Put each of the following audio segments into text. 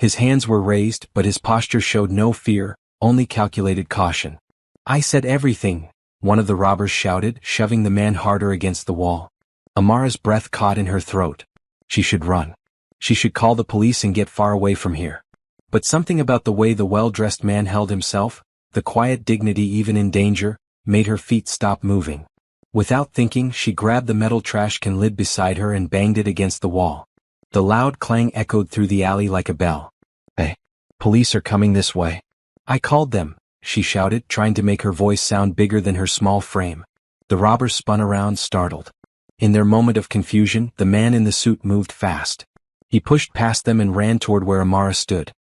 His hands were raised, but his posture showed no fear, only calculated caution. "I said everything," one of the robbers shouted, shoving the man harder against the wall. Amara's breath caught in her throat. She should run. She should call the police and get far away from here. But something about the way the well-dressed man held himself, the quiet dignity even in danger, made her feet stop moving. Without thinking, she grabbed the metal trash can lid beside her and banged it against the wall. The loud clang echoed through the alley like a bell. "Hey, police are coming this way." "I called them," she shouted, trying to make her voice sound bigger than her small frame. The robbers spun around, startled. In their moment of confusion, the man in the suit moved fast. He pushed past them and ran toward where Amara stood.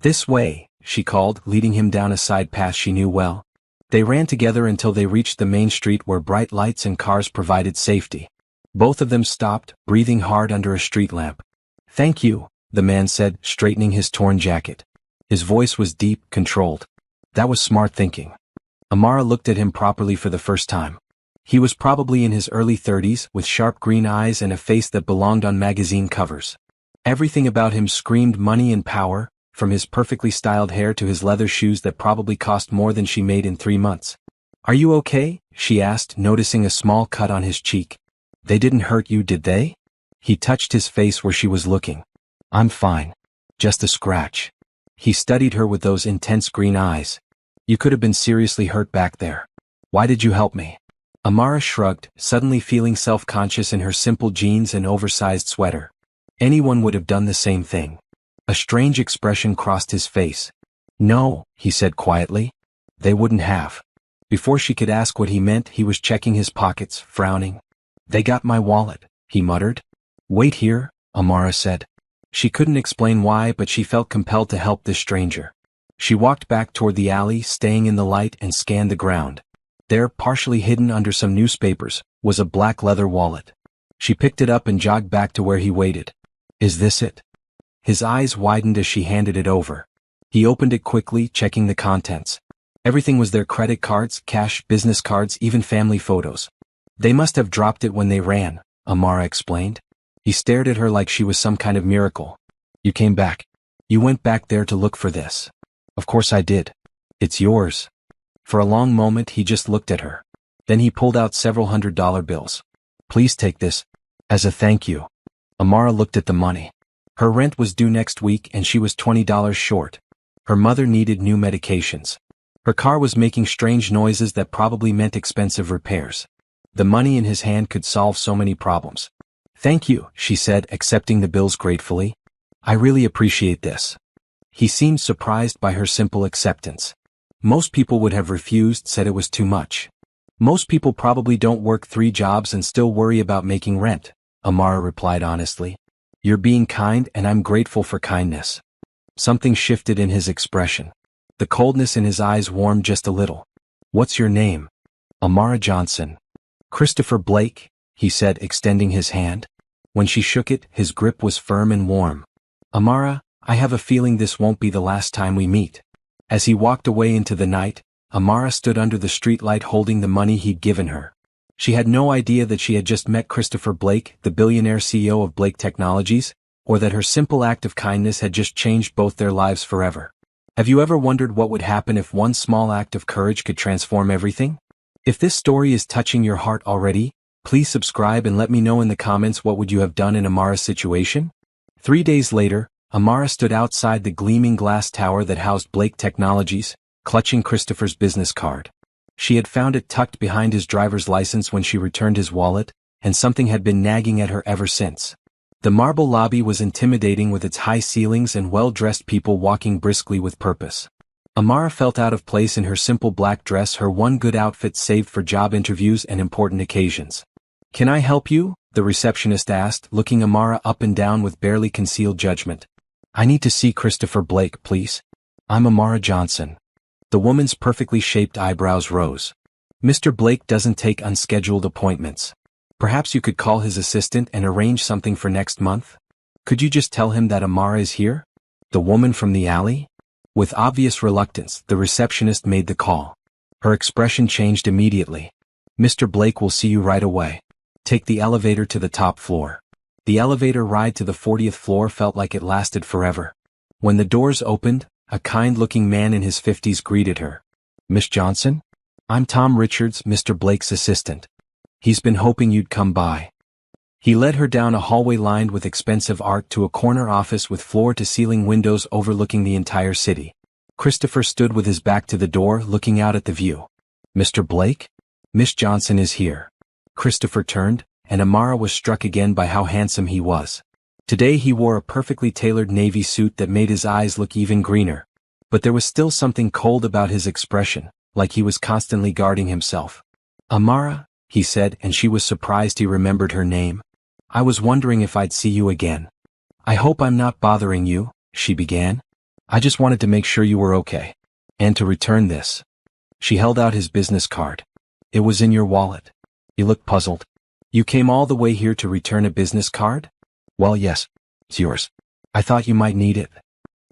"This way," she called, leading him down a side path she knew well. They ran together until they reached the main street where bright lights and cars provided safety. Both of them stopped, breathing hard under a street lamp. "Thank you," the man said, straightening his torn jacket. His voice was deep, controlled. That was smart thinking. Amara looked at him properly for the first time. He was probably in his early 30s, with sharp green eyes and a face that belonged on magazine covers. Everything about him screamed money and power, from his perfectly styled hair to his leather shoes that probably cost more than she made in 3 months. "Are you okay?" she asked, noticing a small cut on his cheek. "They didn't hurt you, did they?" He touched his face where she was looking. "I'm fine. Just a scratch." He studied her with those intense green eyes. "You could have been seriously hurt back there. Why did you help me?" Amara shrugged, suddenly feeling self-conscious in her simple jeans and oversized sweater. Anyone would have done the same thing. A strange expression crossed his face. "No," he said quietly. "They wouldn't have." Before she could ask what he meant, he was checking his pockets, frowning. "They got my wallet," he muttered. "Wait here," Amara said. She couldn't explain why, but she felt compelled to help this stranger. She walked back toward the alley, staying in the light, and scanned the ground. There, partially hidden under some newspapers, was a black leather wallet. She picked it up and jogged back to where he waited. "Is this it?" His eyes widened as she handed it over. He opened it quickly, checking the contents. Everything was there: credit cards, cash, business cards, even family photos. "They must have dropped it when they ran," Amara explained. He stared at her like she was some kind of miracle. "You came back. You went back there to look for this." "Of course I did. It's yours." For a long moment he just looked at her. Then he pulled out several $100 bills. "Please take this, as a thank you." Amara looked at the money. Her rent was due next week and she was $20 short. Her mother needed new medications. Her car was making strange noises that probably meant expensive repairs. The money in his hand could solve so many problems. "Thank you," she said, accepting the bills gratefully. "I really appreciate this." He seemed surprised by her simple acceptance. Most people would have refused, said it was too much. "Most people probably don't work 3 jobs and still worry about making rent," Amara replied honestly. "You're being kind and I'm grateful for kindness." Something shifted in his expression. The coldness in his eyes warmed just a little. "What's your name?" "Amara Johnson." "Christopher Blake," he said, extending his hand. When she shook it, his grip was firm and warm. "Amara, I have a feeling this won't be the last time we meet." As he walked away into the night, Amara stood under the streetlight holding the money he'd given her. She had no idea that she had just met Christopher Blake, the billionaire CEO of Blake Technologies, or that her simple act of kindness had just changed both their lives forever. Have you ever wondered what would happen if one small act of courage could transform everything? If this story is touching your heart already, please subscribe and let me know in the comments what would you have done in Amara's situation? 3 days later, Amara stood outside the gleaming glass tower that housed Blake Technologies, clutching Christopher's business card. She had found it tucked behind his driver's license when she returned his wallet, and something had been nagging at her ever since. The marble lobby was intimidating with its high ceilings and well-dressed people walking briskly with purpose. Amara felt out of place in her simple black dress, her one good outfit saved for job interviews and important occasions. "Can I help you?" the receptionist asked, looking Amara up and down with barely concealed judgment. "I need to see Christopher Blake, please. I'm Amara Johnson." The woman's perfectly shaped eyebrows rose. "Mr. Blake doesn't take unscheduled appointments. Perhaps you could call his assistant and arrange something for next month? Could you just tell him that Amara is here?" The woman from the alley? With obvious reluctance, the receptionist made the call. Her expression changed immediately. "Mr. Blake will see you right away. Take the elevator to the top floor." The elevator ride to the 40th floor felt like it lasted forever. When the doors opened, a kind-looking man in his 50s greeted her. "Miss Johnson? I'm Tom Richards, Mr. Blake's assistant. He's been hoping you'd come by." He led her down a hallway lined with expensive art to a corner office with floor-to-ceiling windows overlooking the entire city. Christopher stood with his back to the door looking out at the view. "Mr. Blake? Miss Johnson is here." Christopher turned, and Amara was struck again by how handsome he was. Today he wore a perfectly tailored navy suit that made his eyes look even greener. But there was still something cold about his expression, like he was constantly guarding himself. "Amara," he said, and she was surprised he remembered her name. "I was wondering if I'd see you again." "I hope I'm not bothering you," she began. "I just wanted to make sure you were okay. And to return this." She held out his business card. "It was in your wallet." He looked puzzled. "You came all the way here to return a business card?" "Well, yes. It's yours. I thought you might need it."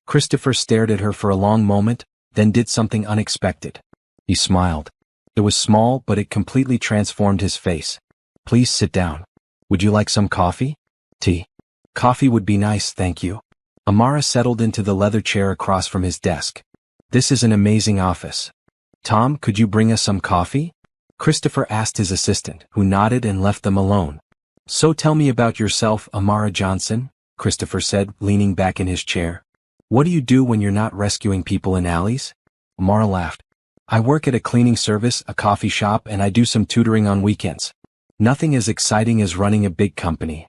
Christopher stared at her for a long moment, then did something unexpected. He smiled. It was small, but it completely transformed his face. "Please sit down. Would you like some coffee?" "Tea." "Coffee would be nice, thank you." Amara settled into the leather chair across from his desk. "This is an amazing office. Tom, could you bring us some coffee?" Christopher asked his assistant, who nodded and left them alone. "So tell me about yourself, Amara Johnson," Christopher said, leaning back in his chair. "What do you do when you're not rescuing people in alleys?" Amara laughed. "I work at a cleaning service, a coffee shop, and I do some tutoring on weekends. Nothing as exciting as running a big company."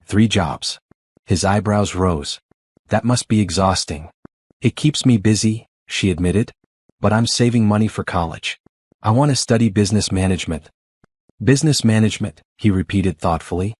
3 jobs. His eyebrows rose. "That must be exhausting." "It keeps me busy," she admitted. "But I'm saving money for college. I want to study business management." "Business management," he repeated thoughtfully.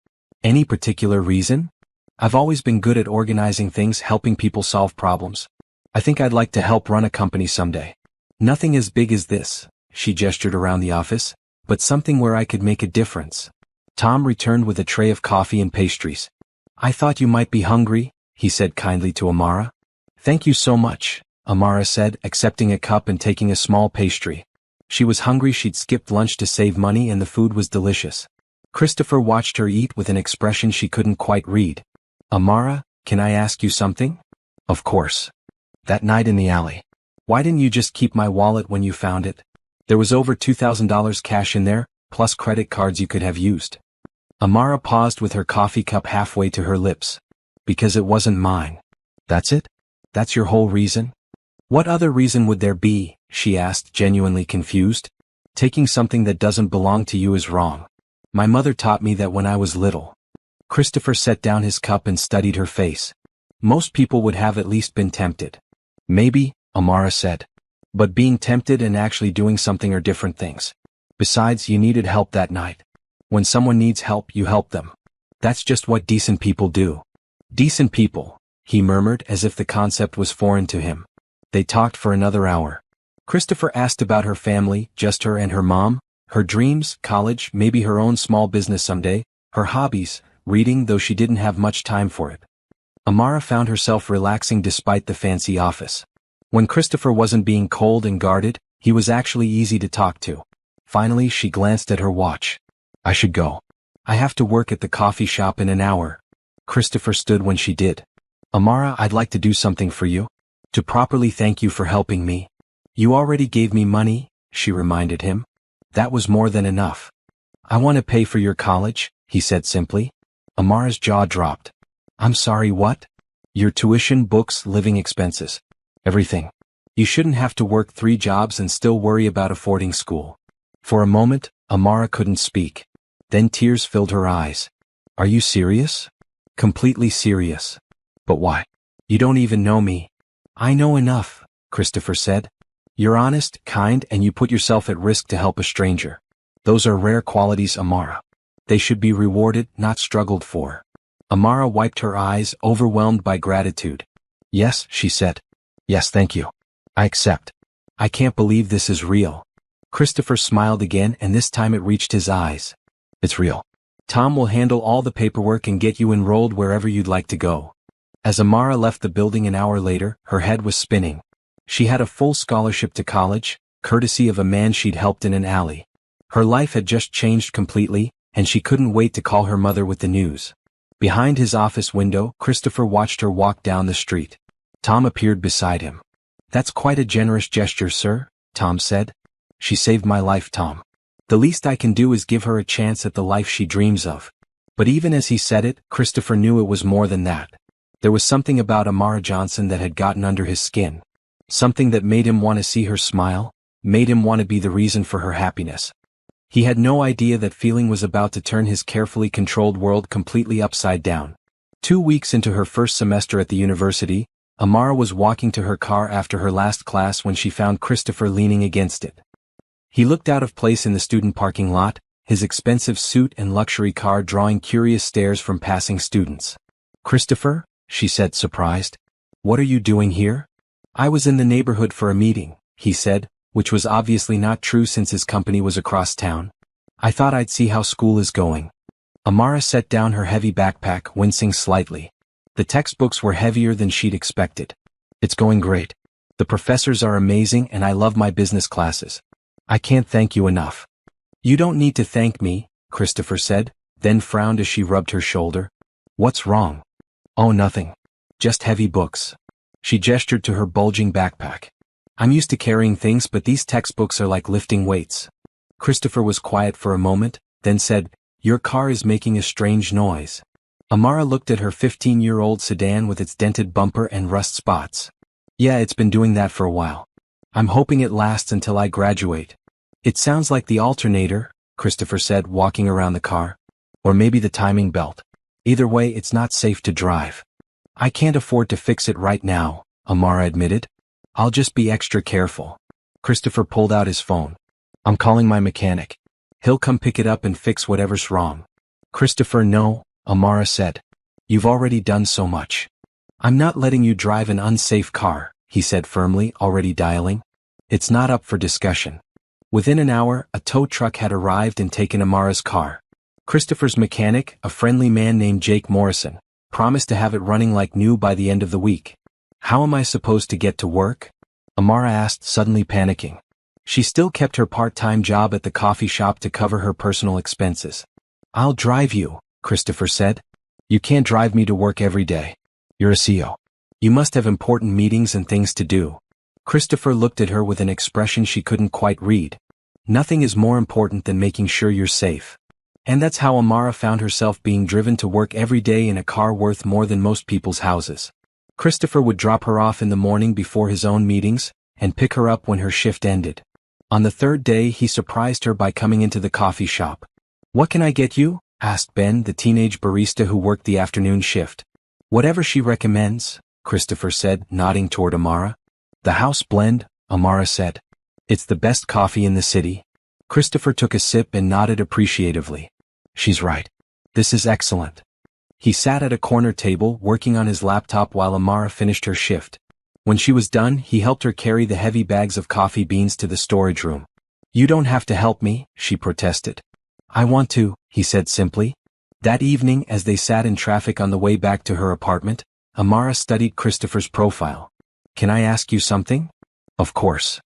"Any particular reason?" "I've always been good at organizing things, helping people solve problems. I think I'd like to help run a company someday. Nothing as big as this," she gestured around the office, "but something where I could make a difference." Tom returned with a tray of coffee and pastries. "I thought you might be hungry," he said kindly to Amara. "Thank you so much," Amara said, accepting a cup and taking a small pastry. She was hungry. She'd skipped lunch to save money and the food was delicious. Christopher watched her eat with an expression she couldn't quite read. "Amara, can I ask you something?" "Of course." "That night in the alley. Why didn't you just keep my wallet when you found it? There was over $2,000 cash in there, plus credit cards you could have used." Amara paused with her coffee cup halfway to her lips. "Because it wasn't mine." "That's it? That's your whole reason?" "What other reason would there be?" she asked, genuinely confused. "Taking something that doesn't belong to you is wrong. My mother taught me that when I was little." Christopher set down his cup and studied her face. "Most people would have at least been tempted." "Maybe," Amara said. "But being tempted and actually doing something are different things. Besides, you needed help that night. When someone needs help, you help them. That's just what decent people do." "Decent people," he murmured as if the concept was foreign to him. They talked for another hour. Christopher asked about her family, just her and her mom, her dreams, college, maybe her own small business someday, her hobbies, reading, though she didn't have much time for it. Amara found herself relaxing despite the fancy office. When Christopher wasn't being cold and guarded, he was actually easy to talk to. Finally, she glanced at her watch. "I should go. I have to work at the coffee shop in an hour." Christopher stood when she did. "Amara, I'd like to do something for you. To properly thank you for helping me." "You already gave me money," she reminded him. "That was more than enough." "I want to pay for your college," he said simply. Amara's jaw dropped. "I'm sorry, what?" "Your tuition, books, living expenses. Everything. You shouldn't have to work 3 jobs and still worry about affording school." For a moment, Amara couldn't speak. Then tears filled her eyes. "Are you serious?" "Completely serious." "But why? You don't even know me." "I know enough," Christopher said. "You're honest, kind, and you put yourself at risk to help a stranger. Those are rare qualities, Amara. They should be rewarded, not struggled for." Amara wiped her eyes, overwhelmed by gratitude. "Yes," she said. "Yes, thank you. I accept. I can't believe this is real." Christopher smiled again, and this time it reached his eyes. "It's real. Tom will handle all the paperwork and get you enrolled wherever you'd like to go." As Amara left the building an hour later, her head was spinning. She had a full scholarship to college, courtesy of a man she'd helped in an alley. Her life had just changed completely, and she couldn't wait to call her mother with the news. Behind his office window, Christopher watched her walk down the street. Tom appeared beside him. "That's quite a generous gesture, sir," Tom said. "She saved my life, Tom. The least I can do is give her a chance at the life she dreams of." But even as he said it, Christopher knew it was more than that. There was something about Amara Johnson that had gotten under his skin. Something that made him want to see her smile, made him want to be the reason for her happiness. He had no idea that feeling was about to turn his carefully controlled world completely upside down. 2 weeks into her first semester at the university, Amara was walking to her car after her last class when she found Christopher leaning against it. He looked out of place in the student parking lot, his expensive suit and luxury car drawing curious stares from passing students. "Christopher?" she said, surprised. "What are you doing here?" "I was in the neighborhood for a meeting," he said, which was obviously not true since his company was across town. "I thought I'd see how school is going." Amara set down her heavy backpack, wincing slightly. The textbooks were heavier than she'd expected. "It's going great. The professors are amazing and I love my business classes. I can't thank you enough." "You don't need to thank me," Christopher said, then frowned as she rubbed her shoulder. "What's wrong?" "Oh, nothing. Just heavy books." She gestured to her bulging backpack. "I'm used to carrying things, but these textbooks are like lifting weights." Christopher was quiet for a moment, then said, "Your car is making a strange noise." Amara looked at her 15-year-old sedan with its dented bumper and rust spots. "Yeah, it's been doing that for a while. I'm hoping it lasts until I graduate." "It sounds like the alternator," Christopher said, walking around the car. "Or maybe the timing belt. Either way, it's not safe to drive." "I can't afford to fix it right now," Amara admitted. "I'll just be extra careful." Christopher pulled out his phone. "I'm calling my mechanic. He'll come pick it up and fix whatever's wrong." "Christopher, no," Amara said. "You've already done so much." "I'm not letting you drive an unsafe car," he said firmly, already dialing. "It's not up for discussion." Within an hour, a tow truck had arrived and taken Amara's car. Christopher's mechanic, a friendly man named Jake Morrison, promised to have it running like new by the end of the week. "How am I supposed to get to work?" Amara asked, suddenly panicking. She still kept her part-time job at the coffee shop to cover her personal expenses. "I'll drive you," Christopher said. "You can't drive me to work every day. You're a CO. You must have important meetings and things to do." Christopher looked at her with an expression she couldn't quite read. "Nothing is more important than making sure you're safe." And that's how Amara found herself being driven to work every day in a car worth more than most people's houses. Christopher would drop her off in the morning before his own meetings, and pick her up when her shift ended. On the third day he surprised her by coming into the coffee shop. "What can I get you?" asked Ben, the teenage barista who worked the afternoon shift. "Whatever she recommends," Christopher said, nodding toward Amara. "The house blend," Amara said. "It's the best coffee in the city." Christopher took a sip and nodded appreciatively. "She's right. This is excellent." He sat at a corner table working on his laptop while Amara finished her shift. When she was done, he helped her carry the heavy bags of coffee beans to the storage room. "You don't have to help me," she protested. "I want to," he said simply. That evening, as they sat in traffic on the way back to her apartment, Amara studied Christopher's profile. "Can I ask you something?" "Of course."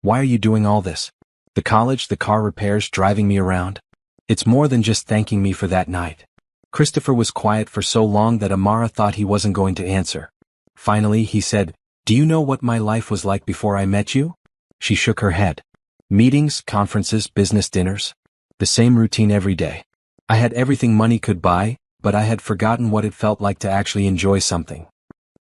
"Why are you doing all this? The college, the car repairs, driving me around?" "It's more than just thanking me for that night." Christopher was quiet for so long that Amara thought he wasn't going to answer. Finally, he said, "Do you know what my life was like before I met you?" She shook her head. "Meetings, conferences, business dinners. The same routine every day. I had everything money could buy, but I had forgotten what it felt like to actually enjoy something."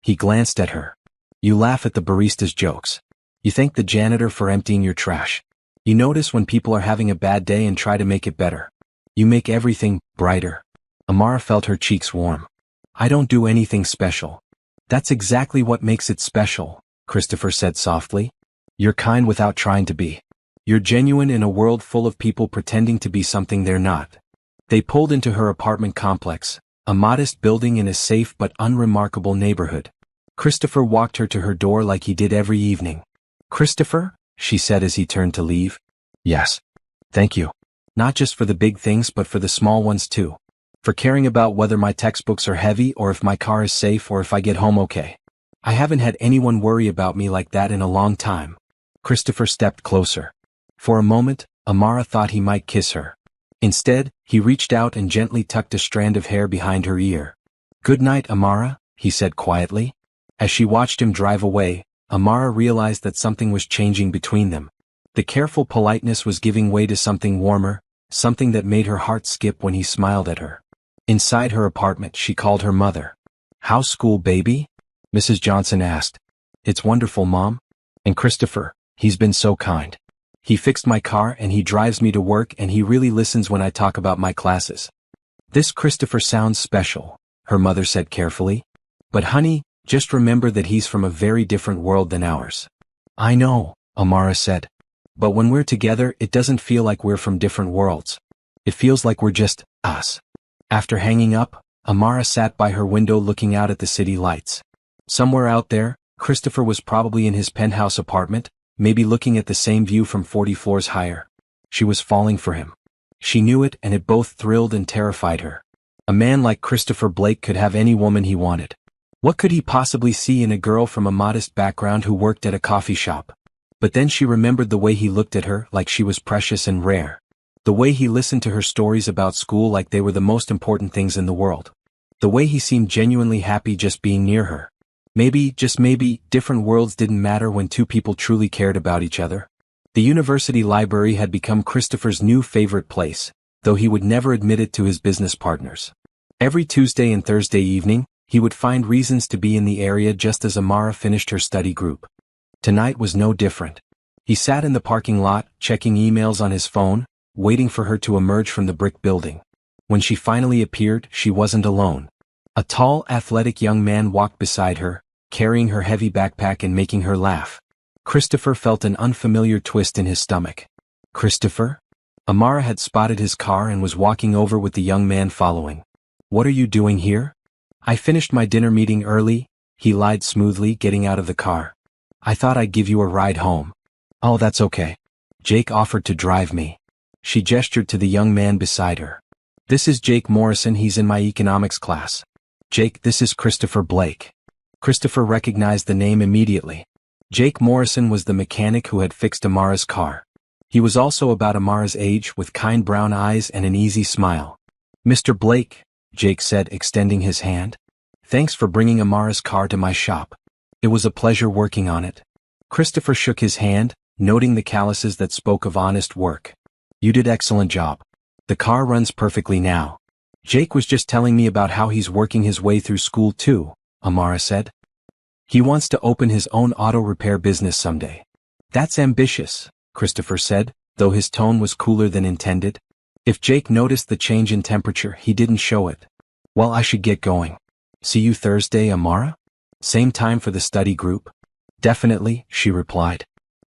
He glanced at her. "You laugh at the barista's jokes. You thank the janitor for emptying your trash. You notice when people are having a bad day and try to make it better. You make everything brighter." Amara felt her cheeks warm. "I don't do anything special." "That's exactly what makes it special," Christopher said softly. "You're kind without trying to be. You're genuine in a world full of people pretending to be something they're not." They pulled into her apartment complex, a modest building in a safe but unremarkable neighborhood. Christopher walked her to her door like he did every evening. "Christopher?" she said as he turned to leave. "Yes. Thank you. Not just for the big things but for the small ones too. For caring about whether my textbooks are heavy or if my car is safe or if I get home okay. I haven't had anyone worry about me like that in a long time." Christopher stepped closer. For a moment, Amara thought he might kiss her. Instead, he reached out and gently tucked a strand of hair behind her ear. "Good night, Amara," he said quietly. As she watched him drive away, Amara realized that something was changing between them. The careful politeness was giving way to something warmer, something that made her heart skip when he smiled at her. Inside her apartment, she called her mother. "How's school, baby?" Mrs. Johnson asked. "It's wonderful, Mom. And Christopher, he's been so kind. He fixed my car and he drives me to work and he really listens when I talk about my classes." "This Christopher sounds special," her mother said carefully. "But honey, just remember that he's from a very different world than ours." "I know," Amara said. "But when we're together, it doesn't feel like we're from different worlds. It feels like we're just us." After hanging up, Amara sat by her window looking out at the city lights. Somewhere out there, Christopher was probably in his penthouse apartment, maybe looking at the same view from 40 floors higher. She was falling for him. She knew it, and it both thrilled and terrified her. A man like Christopher Blake could have any woman he wanted. What could he possibly see in a girl from a modest background who worked at a coffee shop? But then she remembered the way he looked at her like she was precious and rare. The way he listened to her stories about school like they were the most important things in the world. The way he seemed genuinely happy just being near her. Maybe, just maybe, different worlds didn't matter when two people truly cared about each other. The university library had become Christopher's new favorite place, though he would never admit it to his business partners. Every Tuesday and Thursday evening, he would find reasons to be in the area just as Amara finished her study group. Tonight was no different. He sat in the parking lot, checking emails on his phone, waiting for her to emerge from the brick building. When she finally appeared, she wasn't alone. A tall, athletic young man walked beside her, carrying her heavy backpack and making her laugh. Christopher felt an unfamiliar twist in his stomach. "Christopher?" Amara had spotted his car and was walking over with the young man following. "What are you doing here?" "I finished my dinner meeting early," he lied smoothly, getting out of the car. "I thought I'd give you a ride home." "Oh, that's okay. Jake offered to drive me." She gestured to the young man beside her. "This is Jake Morrison, he's in my economics class." "Jake, this is Christopher Blake." Christopher recognized the name immediately. Jake Morrison was the mechanic who had fixed Amara's car. He was also about Amara's age, with kind brown eyes and an easy smile. "Mr. Blake," Jake said, extending his hand. "Thanks for bringing Amara's car to my shop. It was a pleasure working on it." Christopher shook his hand, noting the calluses that spoke of honest work. "You did excellent job. The car runs perfectly now." "Jake was just telling me about how he's working his way through school too," Amara said. "He wants to open his own auto repair business someday." "That's ambitious," Christopher said, though his tone was cooler than intended. If Jake noticed the change in temperature, he didn't show it. "Well, I should get going. See you Thursday, Amara? Same time for the study group?" "Definitely," she replied.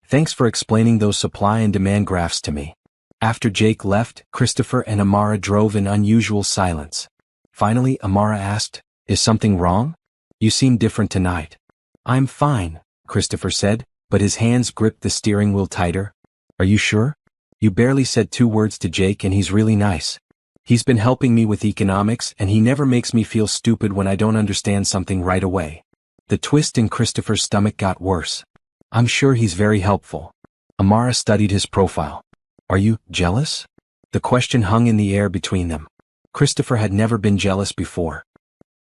"Thanks for explaining those supply and demand graphs to me." After Jake left, Christopher and Amara drove in unusual silence. Finally, Amara asked, "Is something wrong? You seem different tonight." "I'm fine," Christopher said, but his hands gripped the steering wheel tighter. "Are you sure? You barely said 2 words to Jake and he's really nice. He's been helping me with economics and he never makes me feel stupid when I don't understand something right away." The twist in Christopher's stomach got worse. "I'm sure he's very helpful." Amara studied his profile. "Are you jealous?" The question hung in the air between them. Christopher had never been jealous before.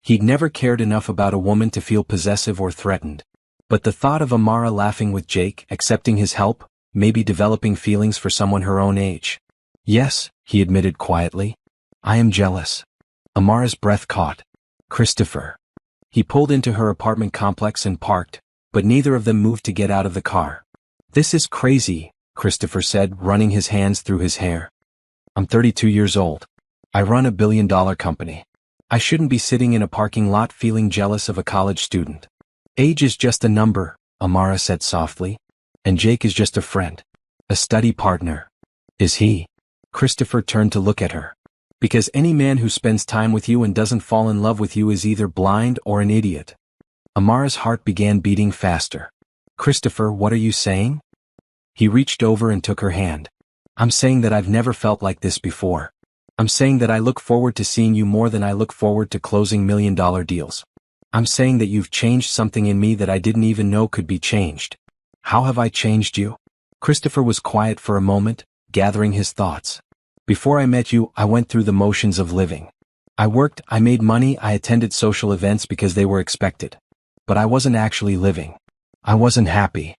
He'd never cared enough about a woman to feel possessive or threatened. But the thought of Amara laughing with Jake, accepting his help, maybe developing feelings for someone her own age. "Yes," he admitted quietly. "I am jealous." Amara's breath caught. "Christopher." He pulled into her apartment complex and parked, but neither of them moved to get out of the car. "This is crazy," Christopher said, running his hands through his hair. "I'm 32 years old. I run a billion-dollar company. I shouldn't be sitting in a parking lot feeling jealous of a college student." "Age is just a number," Amara said softly. "And Jake is just a friend. A study partner." "Is he?" Christopher turned to look at her. "Because any man who spends time with you and doesn't fall in love with you is either blind or an idiot." Amara's heart began beating faster. "Christopher, what are you saying?" He reached over and took her hand. "I'm saying that I've never felt like this before. I'm saying that I look forward to seeing you more than I look forward to closing million-dollar deals. I'm saying that you've changed something in me that I didn't even know could be changed." "How have I changed you?" Christopher was quiet for a moment, gathering his thoughts. "Before I met you, I went through the motions of living. I worked, I made money, I attended social events because they were expected. But I wasn't actually living. I wasn't happy.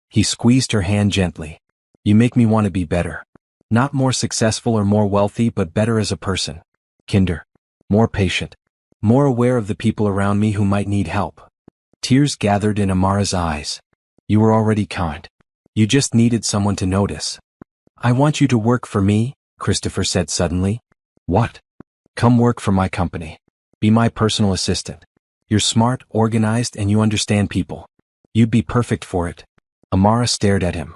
He squeezed her hand gently. You make me want to be better. Not more successful or more wealthy, but better as a person. Kinder. More patient. More aware of the people around me who might need help. Tears gathered in Amara's eyes. You were already kind. You just needed someone to notice. I want you to work for me, Christopher said suddenly. What? Come work for my company. Be my personal assistant. You're smart, organized, and you understand people. You'd be perfect for it. Amara stared at him.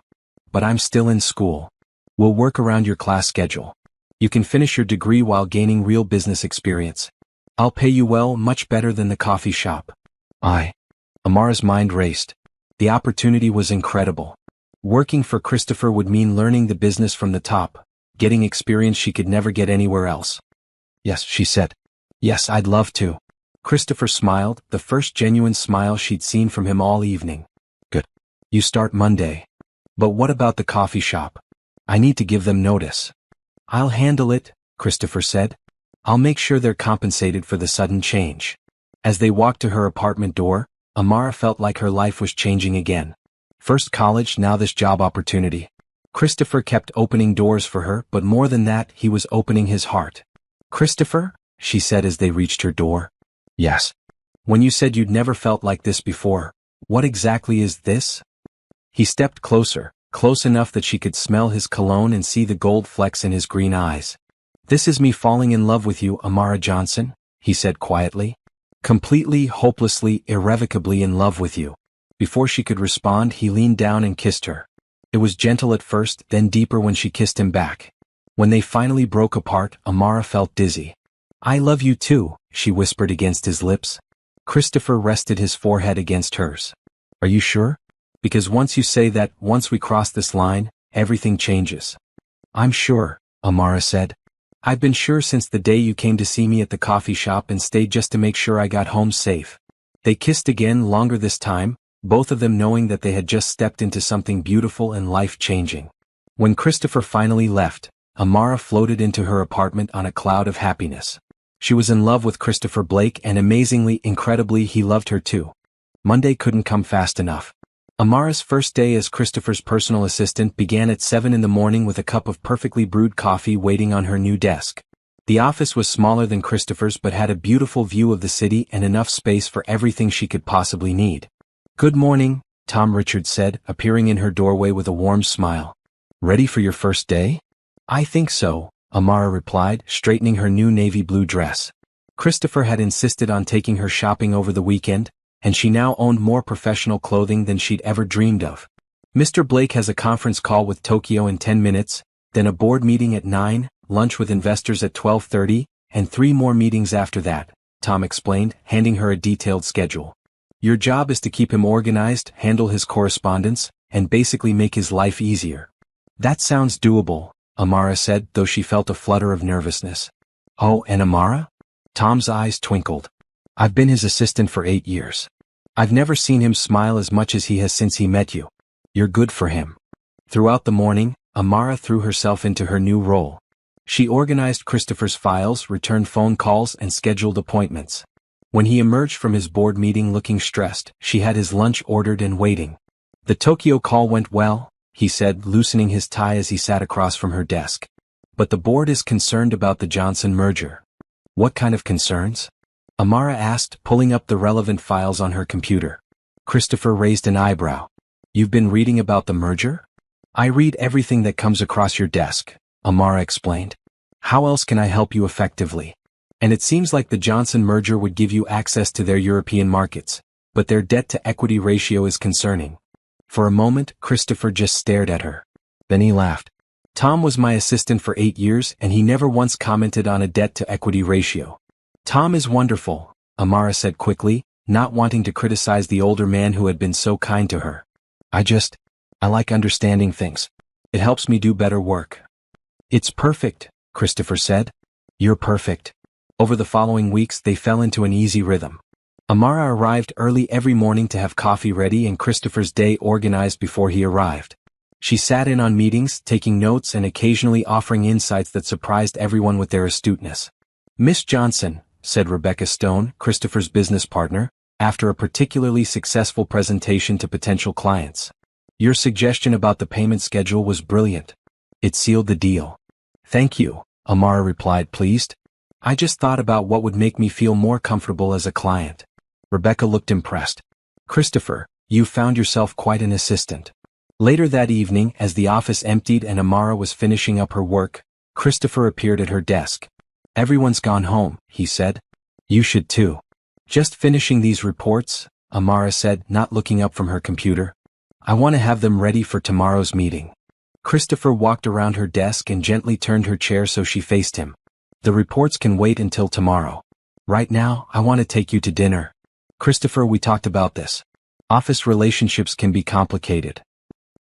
But I'm still in school. We'll work around your class schedule. You can finish your degree while gaining real business experience. I'll pay you well, much better than the coffee shop. Amara's mind raced. The opportunity was incredible. Working for Christopher would mean learning the business from the top, getting experience she could never get anywhere else. Yes, she said. Yes, I'd love to. Christopher smiled, the first genuine smile she'd seen from him all evening. Good. You start Monday. But what about the coffee shop? I need to give them notice. I'll handle it, Christopher said. I'll make sure they're compensated for the sudden change. As they walked to her apartment door, Amara felt like her life was changing again. First college, now this job opportunity. Christopher kept opening doors for her, but more than that, he was opening his heart. Christopher? She said as they reached her door. Yes. When you said you'd never felt like this before, what exactly is this? He stepped closer, close enough that she could smell his cologne and see the gold flecks in his green eyes. This is me falling in love with you, Amara Johnson, he said quietly. Completely, hopelessly, irrevocably in love with you. Before she could respond, he leaned down and kissed her. It was gentle at first, then deeper when she kissed him back. When they finally broke apart, Amara felt dizzy. I love you too, she whispered against his lips. Christopher rested his forehead against hers. Are you sure? Because once you say that, once we cross this line, everything changes. I'm sure, Amara said. I've been sure since the day you came to see me at the coffee shop and stayed just to make sure I got home safe. They kissed again, longer this time, both of them knowing that they had just stepped into something beautiful and life-changing. When Christopher finally left, Amara floated into her apartment on a cloud of happiness. She was in love with Christopher Blake and amazingly, incredibly, he loved her too. Monday couldn't come fast enough. Amara's first day as Christopher's personal assistant began at 7 in the morning with a cup of perfectly brewed coffee waiting on her new desk. The office was smaller than Christopher's but had a beautiful view of the city and enough space for everything she could possibly need. Good morning, Tom Richards said, appearing in her doorway with a warm smile. Ready for your first day? I think so, Amara replied, straightening her new navy blue dress. Christopher had insisted on taking her shopping over the weekend, and she now owned more professional clothing than she'd ever dreamed of. Mr. Blake has a conference call with Tokyo in 10 minutes, then a board meeting at 9, lunch with investors at 12:30, and 3 more meetings after that, Tom explained, handing her a detailed schedule. Your job is to keep him organized, handle his correspondence, and basically make his life easier. That sounds doable, Amara said, though she felt a flutter of nervousness. Oh, and Amara? Tom's eyes twinkled. I've been his assistant for 8 years. I've never seen him smile as much as he has since he met you. You're good for him. Throughout the morning, Amara threw herself into her new role. She organized Christopher's files, returned phone calls, and scheduled appointments. When he emerged from his board meeting looking stressed, she had his lunch ordered and waiting. The Tokyo call went well, he said, loosening his tie as he sat across from her desk. But the board is concerned about the Johnson merger. What kind of concerns? Amara asked, pulling up the relevant files on her computer. Christopher raised an eyebrow. You've been reading about the merger? I read everything that comes across your desk, Amara explained. How else can I help you effectively? And it seems like the Johnson merger would give you access to their European markets, but their debt-to-equity ratio is concerning. For a moment, Christopher just stared at her. Then he laughed. Tom was my assistant for 8 years and he never once commented on a debt-to-equity ratio. Tom is wonderful, Amara said quickly, not wanting to criticize the older man who had been so kind to her. I like understanding things. It helps me do better work. It's perfect, Christopher said. You're perfect. Over the following weeks they fell into an easy rhythm. Amara arrived early every morning to have coffee ready and Christopher's day organized before he arrived. She sat in on meetings, taking notes and occasionally offering insights that surprised everyone with their astuteness. Miss Johnson, said Rebecca Stone, Christopher's business partner, after a particularly successful presentation to potential clients. Your suggestion about the payment schedule was brilliant. It sealed the deal. Thank you, Amara replied, pleased. I just thought about what would make me feel more comfortable as a client. Rebecca looked impressed. Christopher, you found yourself quite an assistant. Later that evening, as the office emptied and Amara was finishing up her work, Christopher appeared at her desk. Everyone's gone home, he said. You should too. Just finishing these reports, Amara said, not looking up from her computer. I want to have them ready for tomorrow's meeting. Christopher walked around her desk and gently turned her chair so she faced him. The reports can wait until tomorrow. Right now, I want to take you to dinner. Christopher, we talked about this. Office relationships can be complicated.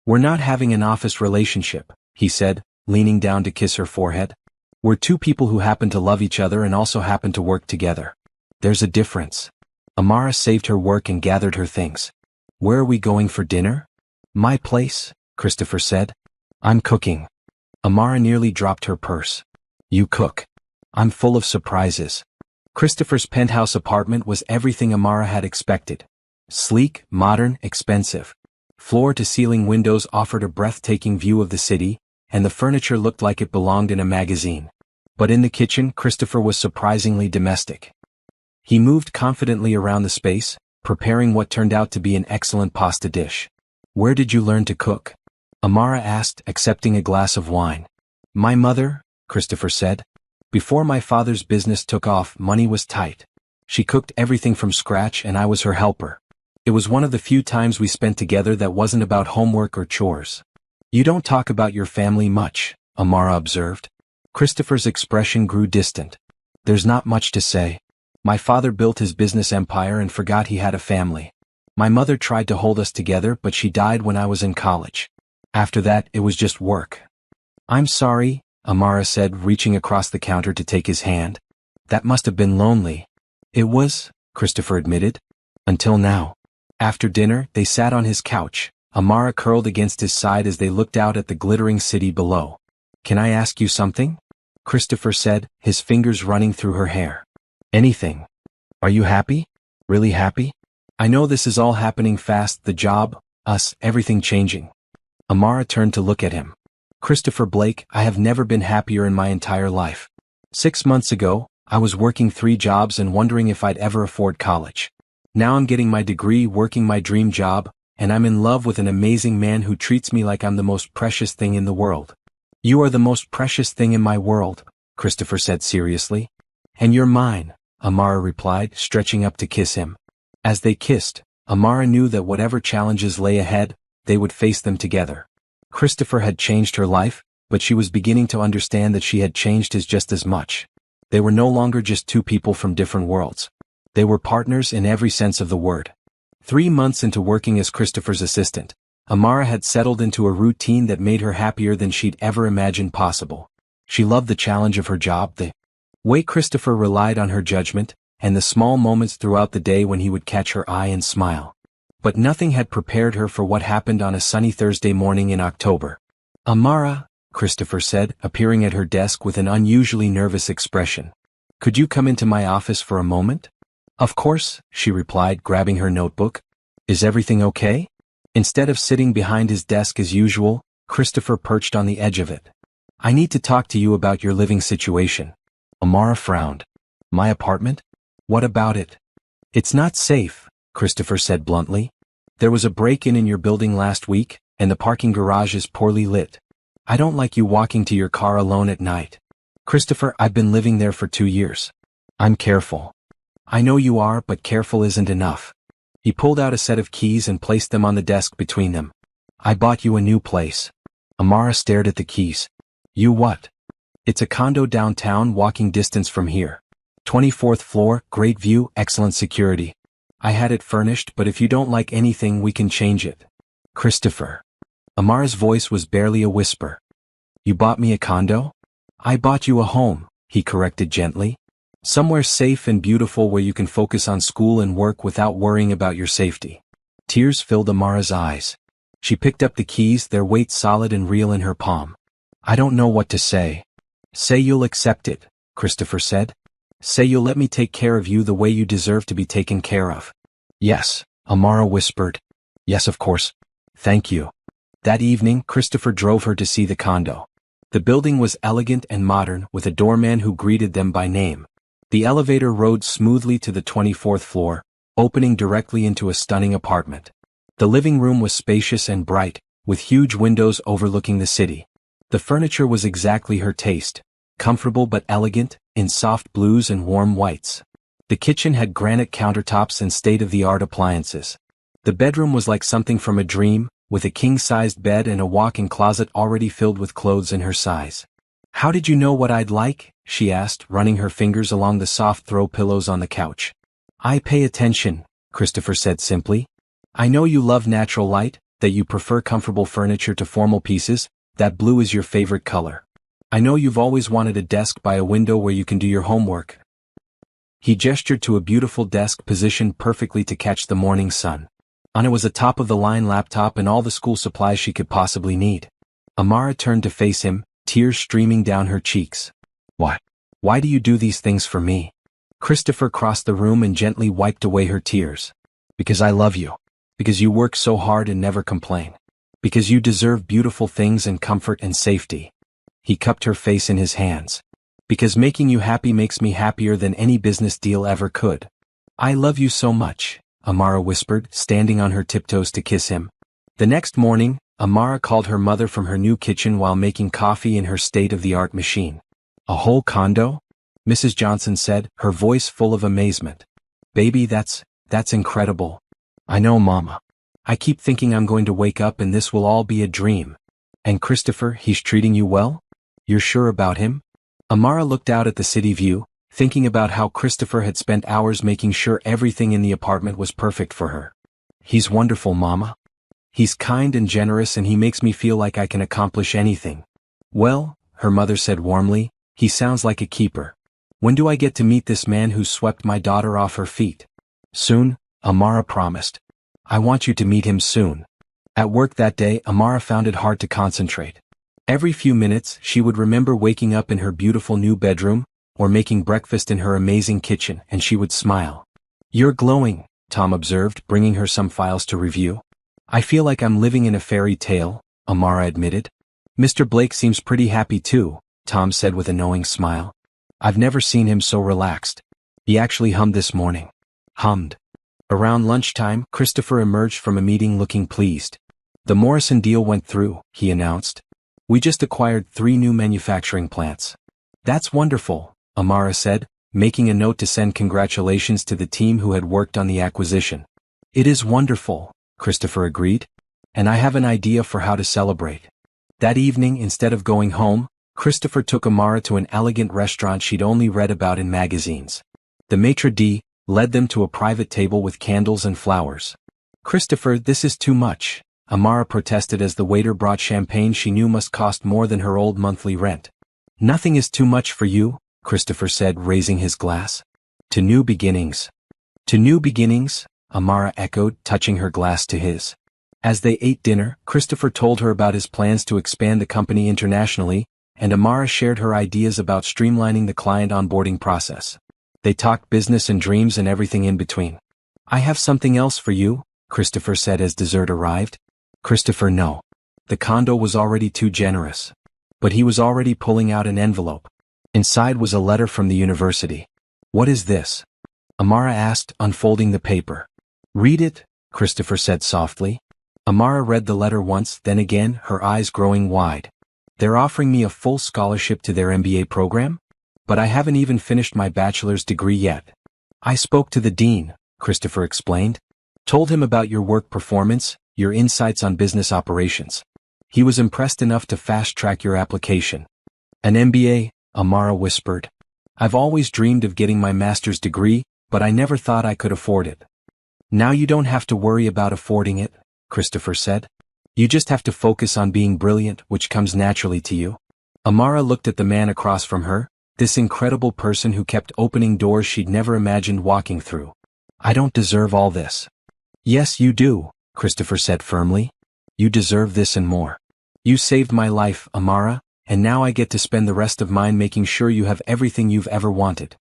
We're not having an office relationship, he said, leaning down to kiss her forehead. We're two people who happen to love each other and also happen to work together. There's a difference. Amara saved her work and gathered her things. Where are we going for dinner? My place, Christopher said. I'm cooking. Amara nearly dropped her purse. You cook. I'm full of surprises. Christopher's penthouse apartment was everything Amara had expected. Sleek, modern, expensive. Floor-to-ceiling windows offered a breathtaking view of the city, and the furniture looked like it belonged in a magazine. But in the kitchen, Christopher was surprisingly domestic. He moved confidently around the space, preparing what turned out to be an excellent pasta dish. Where did you learn to cook? Amara asked, accepting a glass of wine. My mother, Christopher said. Before my father's business took off, money was tight. She cooked everything from scratch and I was her helper. It was one of the few times we spent together that wasn't about homework or chores. You don't talk about your family much, Amara observed. Christopher's expression grew distant. There's not much to say. My father built his business empire and forgot he had a family. My mother tried to hold us together, but she died when I was in college. After that, it was just work. I'm sorry, Amara said, reaching across the counter to take his hand. That must have been lonely. It was, Christopher admitted. Until now. After dinner, they sat on his couch, Amara curled against his side as they looked out at the glittering city below. Can I ask you something? Christopher said, his fingers running through her hair. Anything. Are you happy? Really happy? I know this is all happening fast, the job, us, everything changing. Amara turned to look at him. Christopher Blake, I have never been happier in my entire life. 6 months ago, I was working 3 jobs and wondering if I'd ever afford college. Now I'm getting my degree, working my dream job, and I'm in love with an amazing man who treats me like I'm the most precious thing in the world. You are the most precious thing in my world, Christopher said seriously. And you're mine, Amara replied, stretching up to kiss him. As they kissed, Amara knew that whatever challenges lay ahead, they would face them together. Christopher had changed her life, but she was beginning to understand that she had changed his just as much. They were no longer just two people from different worlds. They were partners in every sense of the word. 3 months into working as Christopher's assistant, Amara had settled into a routine that made her happier than she'd ever imagined possible. She loved the challenge of her job, the way Christopher relied on her judgment, and the small moments throughout the day when he would catch her eye and smile. But nothing had prepared her for what happened on a sunny Thursday morning in October. Amara, Christopher said, appearing at her desk with an unusually nervous expression. Could you come into my office for a moment? Of course, she replied, grabbing her notebook. Is everything okay? Instead of sitting behind his desk as usual, Christopher perched on the edge of it. I need to talk to you about your living situation. Amara frowned. My apartment? What about it? It's not safe, Christopher said bluntly. There was a break-in in your building last week, and the parking garage is poorly lit. I don't like you walking to your car alone at night. Christopher, I've been living there for 2 years. I'm careful. I know you are, but careful isn't enough. He pulled out a set of keys and placed them on the desk between them. I bought you a new place. Amara stared at the keys. You what? It's a condo downtown, walking distance from here. 24th floor, great view, excellent security. I had it furnished, but if you don't like anything, we can change it. Christopher. Amara's voice was barely a whisper. You bought me a condo? I bought you a home, he corrected gently. Somewhere safe and beautiful where you can focus on school and work without worrying about your safety. Tears filled Amara's eyes. She picked up the keys, their weight solid and real in her palm. I don't know what to say. Say you'll accept it, Christopher said. Say you'll let me take care of you the way you deserve to be taken care of. Yes, Amara whispered. Yes, of course. Thank you. That evening, Christopher drove her to see the condo. The building was elegant and modern, with a doorman who greeted them by name. The elevator rode smoothly to the 24th floor, opening directly into a stunning apartment. The living room was spacious and bright, with huge windows overlooking the city. The furniture was exactly her taste, comfortable but elegant, in soft blues and warm whites. The kitchen had granite countertops and state-of-the-art appliances. The bedroom was like something from a dream, with a king-sized bed and a walk-in closet already filled with clothes in her size. How did you know what I'd like? She asked, running her fingers along the soft throw pillows on the couch. I pay attention, Christopher said simply. I know you love natural light, that you prefer comfortable furniture to formal pieces, that blue is your favorite color. I know you've always wanted a desk by a window where you can do your homework. He gestured to a beautiful desk positioned perfectly to catch the morning sun. On it was a top-of-the-line laptop and all the school supplies she could possibly need. Amara turned to face him, tears streaming down her cheeks. Why? Why do you do these things for me? Christopher crossed the room and gently wiped away her tears. Because I love you. Because you work so hard and never complain. Because you deserve beautiful things and comfort and safety. He cupped her face in his hands. Because making you happy makes me happier than any business deal ever could. I love you so much, Amara whispered, standing on her tiptoes to kiss him. The next morning, Amara called her mother from her new kitchen while making coffee in her state-of-the-art machine. A whole condo? Mrs. Johnson said, her voice full of amazement. Baby, that's incredible. I know, Mama. I keep thinking I'm going to wake up and this will all be a dream. And Christopher, he's treating you well? You're sure about him? Amara looked out at the city view, thinking about how Christopher had spent hours making sure everything in the apartment was perfect for her. He's wonderful, Mama. He's kind and generous and he makes me feel like I can accomplish anything. Well, her mother said warmly, he sounds like a keeper. When do I get to meet this man who swept my daughter off her feet? Soon, Amara promised. I want you to meet him soon. At work that day, Amara found it hard to concentrate. Every few minutes, she would remember waking up in her beautiful new bedroom, or making breakfast in her amazing kitchen, and she would smile. You're glowing, Tom observed, bringing her some files to review. I feel like I'm living in a fairy tale, Amara admitted. Mr. Blake seems pretty happy too, Tom said with a knowing smile. I've never seen him so relaxed. He actually hummed this morning. Hummed. Around lunchtime, Christopher emerged from a meeting looking pleased. The Morrison deal went through, he announced. We just acquired 3 new manufacturing plants. That's wonderful, Amara said, making a note to send congratulations to the team who had worked on the acquisition. It is wonderful, Christopher agreed. And I have an idea for how to celebrate. That evening, instead of going home, Christopher took Amara to an elegant restaurant she'd only read about in magazines. The maitre d' led them to a private table with candles and flowers. Christopher, this is too much, Amara protested as the waiter brought champagne she knew must cost more than her old monthly rent. Nothing is too much for you, Christopher said, raising his glass. To new beginnings. To new beginnings, Amara echoed, touching her glass to his. As they ate dinner, Christopher told her about his plans to expand the company internationally, and Amara shared her ideas about streamlining the client onboarding process. They talked business and dreams and everything in between. I have something else for you, Christopher said as dessert arrived. Christopher, no. The condo was already too generous. But he was already pulling out an envelope. Inside was a letter from the university. What is this? Amara asked, unfolding the paper. Read it, Christopher said softly. Amara read the letter once, then again, her eyes growing wide. They're offering me a full scholarship to their MBA program? But I haven't even finished my bachelor's degree yet. I spoke to the dean, Christopher explained. Told him about your work performance, your insights on business operations. He was impressed enough to fast-track your application. An MBA, Amara whispered. I've always dreamed of getting my master's degree, but I never thought I could afford it. Now you don't have to worry about affording it, Christopher said. You just have to focus on being brilliant, which comes naturally to you. Amara looked at the man across from her, this incredible person who kept opening doors she'd never imagined walking through. I don't deserve all this. Yes, you do, Christopher said firmly. You deserve this and more. You saved my life, Amara, and now I get to spend the rest of mine making sure you have everything you've ever wanted.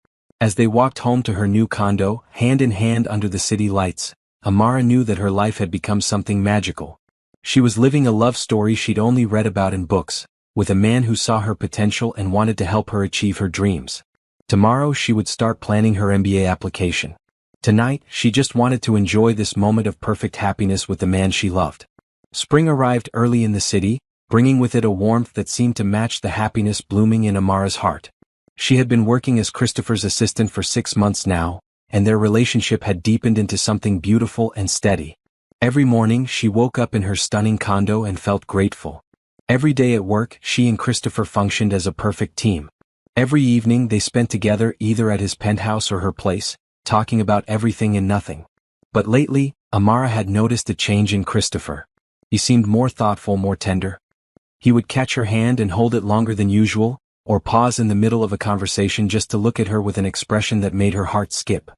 As they walked home to her new condo, hand in hand under the city lights, Amara knew that her life had become something magical. She was living a love story she'd only read about in books, with a man who saw her potential and wanted to help her achieve her dreams. Tomorrow she would start planning her MBA application. Tonight, she just wanted to enjoy this moment of perfect happiness with the man she loved. Spring arrived early in the city, bringing with it a warmth that seemed to match the happiness blooming in Amara's heart. She had been working as Christopher's assistant for 6 months now, and their relationship had deepened into something beautiful and steady. Every morning she woke up in her stunning condo and felt grateful. Every day at work she and Christopher functioned as a perfect team. Every evening they spent together either at his penthouse or her place, talking about everything and nothing. But lately, Amara had noticed a change in Christopher. He seemed more thoughtful, more tender. He would catch her hand and hold it longer than usual, or pause in the middle of a conversation just to look at her with an expression that made her heart skip.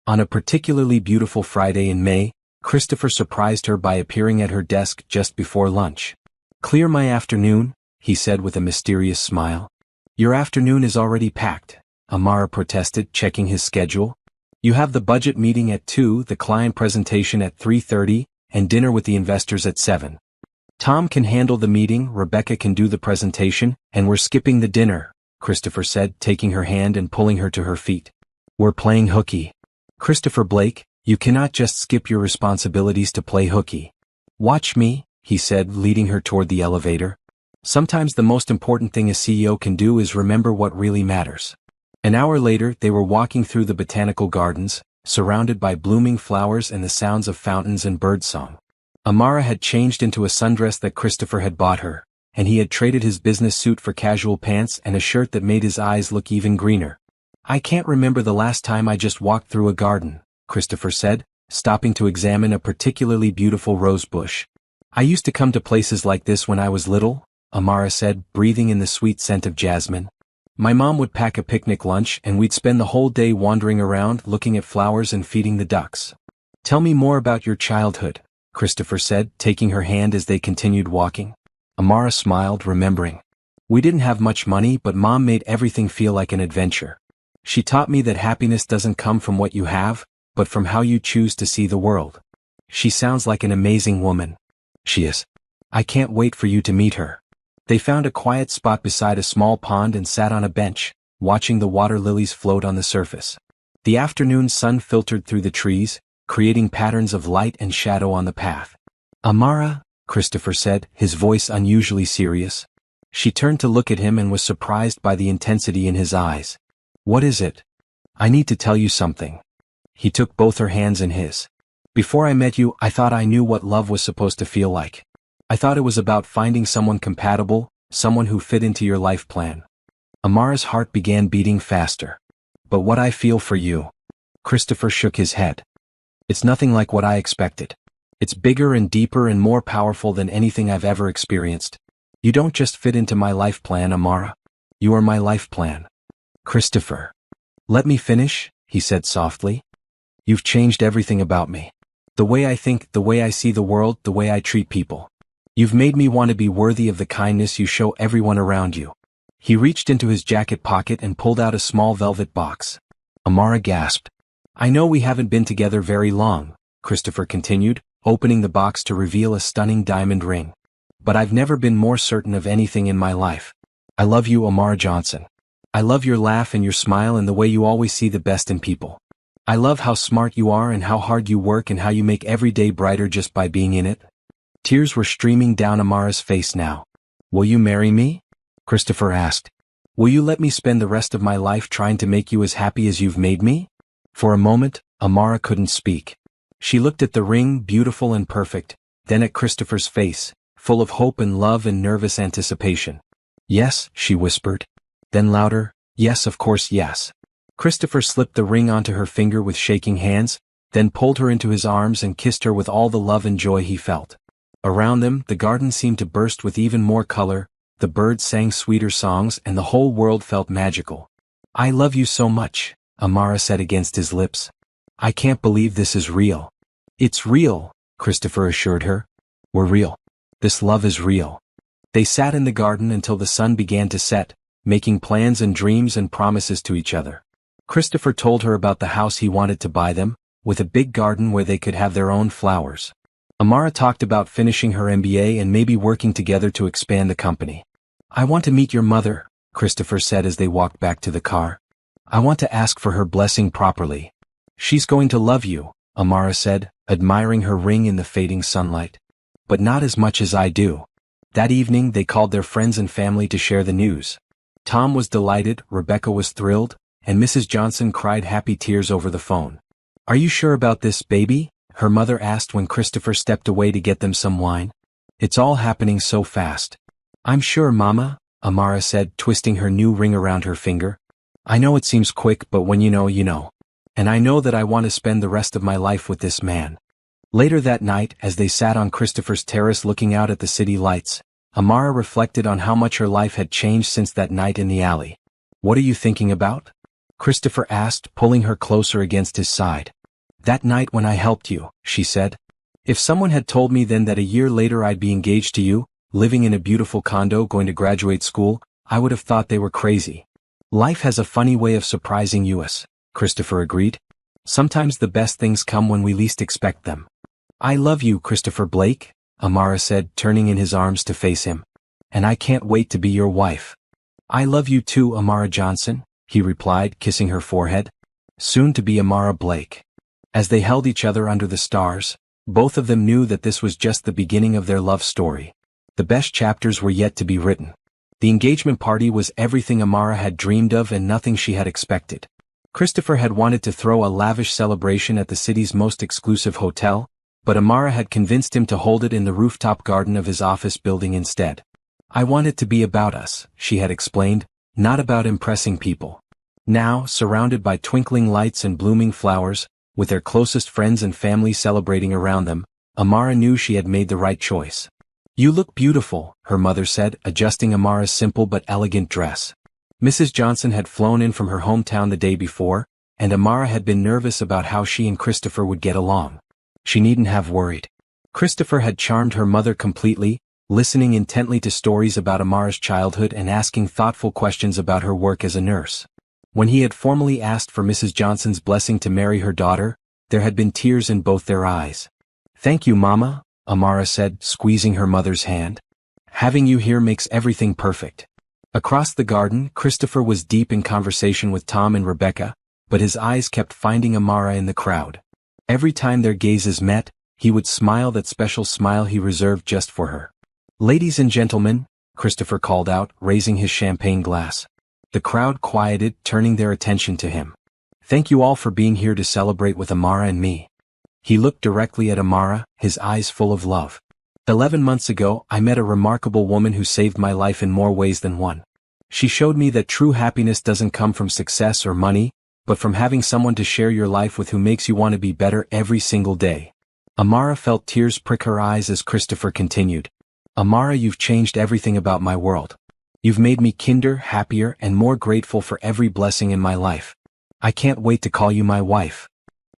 On a particularly beautiful Friday in May, Christopher surprised her by appearing at her desk just before lunch. "Clear my afternoon," he said with a mysterious smile. "Your afternoon is already packed," Amara protested, checking his schedule. "You have the budget meeting at 2, the client presentation at 3:30, and dinner with the investors at 7. Tom can handle the meeting, Rebecca can do the presentation, and we're skipping the dinner," Christopher said, taking her hand and pulling her to her feet. "We're playing hooky. Christopher Blake, you cannot just skip your responsibilities to play hooky. Watch me," he said, leading her toward the elevator. "Sometimes the most important thing a CEO can do is remember what really matters." An hour later they were walking through the botanical gardens, surrounded by blooming flowers and the sounds of fountains and birdsong. Amara had changed into a sundress that Christopher had bought her, and he had traded his business suit for casual pants and a shirt that made his eyes look even greener. "I can't remember the last time I just walked through a garden," Christopher said, stopping to examine a particularly beautiful rose bush. "I used to come to places like this when I was little," Amara said, breathing in the sweet scent of jasmine. "My mom would pack a picnic lunch and we'd spend the whole day wandering around looking at flowers and feeding the ducks." "Tell me more about your childhood," Christopher said, taking her hand as they continued walking. Amara smiled, remembering. "We didn't have much money, but Mom made everything feel like an adventure. She taught me that happiness doesn't come from what you have, but from how you choose to see the world." "She sounds like an amazing woman." "She is. I can't wait for you to meet her." They found a quiet spot beside a small pond and sat on a bench, watching the water lilies float on the surface. The afternoon sun filtered through the trees, creating patterns of light and shadow on the path. "Amara," Christopher said, his voice unusually serious. She turned to look at him and was surprised by the intensity in his eyes. "What is it?" "I need to tell you something." He took both her hands in his. "Before I met you, I thought I knew what love was supposed to feel like. I thought it was about finding someone compatible, someone who fit into your life plan." Amara's heart began beating faster. "But what I feel for you," Christopher shook his head. "It's nothing like what I expected. It's bigger and deeper and more powerful than anything I've ever experienced. You don't just fit into my life plan, Amara. You are my life plan." "Christopher." "Let me finish," he said softly. "You've changed everything about me. The way I think, the way I see the world, the way I treat people. You've made me want to be worthy of the kindness you show everyone around you." He reached into his jacket pocket and pulled out a small velvet box. Amara gasped. "I know we haven't been together very long," Christopher continued, opening the box to reveal a stunning diamond ring. "But I've never been more certain of anything in my life. I love you, Amara Johnson. I love your laugh and your smile and the way you always see the best in people. I love how smart you are and how hard you work and how you make every day brighter just by being in it." Tears were streaming down Amara's face now. "Will you marry me?" Christopher asked. "Will you let me spend the rest of my life trying to make you as happy as you've made me?" For a moment, Amara couldn't speak. She looked at the ring, beautiful and perfect, then at Christopher's face, full of hope and love and nervous anticipation. "Yes," she whispered. Then louder, "Yes, of course, yes." Christopher slipped the ring onto her finger with shaking hands, then pulled her into his arms and kissed her with all the love and joy he felt. Around them, the garden seemed to burst with even more color, the birds sang sweeter songs and the whole world felt magical. "I love you so much," Amara said against his lips. "I can't believe this is real." "It's real," Christopher assured her. "We're real. This love is real." They sat in the garden until the sun began to set, making plans and dreams and promises to each other. Christopher told her about the house he wanted to buy them, with a big garden where they could have their own flowers. Amara talked about finishing her MBA and maybe working together to expand the company. "I want to meet your mother," Christopher said as they walked back to the car. "I want to ask for her blessing properly." "She's going to love you," Amara said, admiring her ring in the fading sunlight. "But not as much as I do." That evening they called their friends and family to share the news. Tom was delighted, Rebecca was thrilled, and Mrs. Johnson cried happy tears over the phone. "Are you sure about this, baby?" her mother asked when Christopher stepped away to get them some wine. "It's all happening so fast." "I'm sure, Mama," Amara said, twisting her new ring around her finger. "I know it seems quick, but when you know, you know. And I know that I want to spend the rest of my life with this man." Later that night, as they sat on Christopher's terrace looking out at the city lights, Amara reflected on how much her life had changed since that night in the alley. "What are you thinking about?" Christopher asked, pulling her closer against his side. "That night when I helped you," she said. "If someone had told me then that a year later I'd be engaged to you, living in a beautiful condo going to graduate school, I would have thought they were crazy." "Life has a funny way of surprising us," Christopher agreed. "Sometimes the best things come when we least expect them." "I love you, Christopher Blake," Amara said, turning in his arms to face him. "And I can't wait to be your wife." "I love you too, Amara Johnson," he replied, kissing her forehead. Soon to be Amara Blake. As they held each other under the stars, both of them knew that this was just the beginning of their love story. The best chapters were yet to be written. The engagement party was everything Amara had dreamed of and nothing she had expected. Christopher had wanted to throw a lavish celebration at the city's most exclusive hotel, but Amara had convinced him to hold it in the rooftop garden of his office building instead. "I want it to be about us," she had explained, "not about impressing people." Now, surrounded by twinkling lights and blooming flowers, with their closest friends and family celebrating around them, Amara knew she had made the right choice. "You look beautiful," her mother said, adjusting Amara's simple but elegant dress. Mrs. Johnson had flown in from her hometown the day before, and Amara had been nervous about how she and Christopher would get along. She needn't have worried. Christopher had charmed her mother completely, listening intently to stories about Amara's childhood and asking thoughtful questions about her work as a nurse. When he had formally asked for Mrs. Johnson's blessing to marry her daughter, there had been tears in both their eyes. "Thank you, Mama," Amara said, squeezing her mother's hand. "Having you here makes everything perfect." Across the garden, Christopher was deep in conversation with Tom and Rebecca, but his eyes kept finding Amara in the crowd. Every time their gazes met, he would smile that special smile he reserved just for her. "Ladies and gentlemen," Christopher called out, raising his champagne glass. The crowd quieted, turning their attention to him. "Thank you all for being here to celebrate with Amara and me." He looked directly at Amara, his eyes full of love. 11 months ago, I met a remarkable woman who saved my life in more ways than one. She showed me that true happiness doesn't come from success or money, but from having someone to share your life with who makes you want to be better every single day. Amara felt tears prick her eyes as Christopher continued. "Amara, you've changed everything about my world. You've made me kinder, happier, and more grateful for every blessing in my life. I can't wait to call you my wife."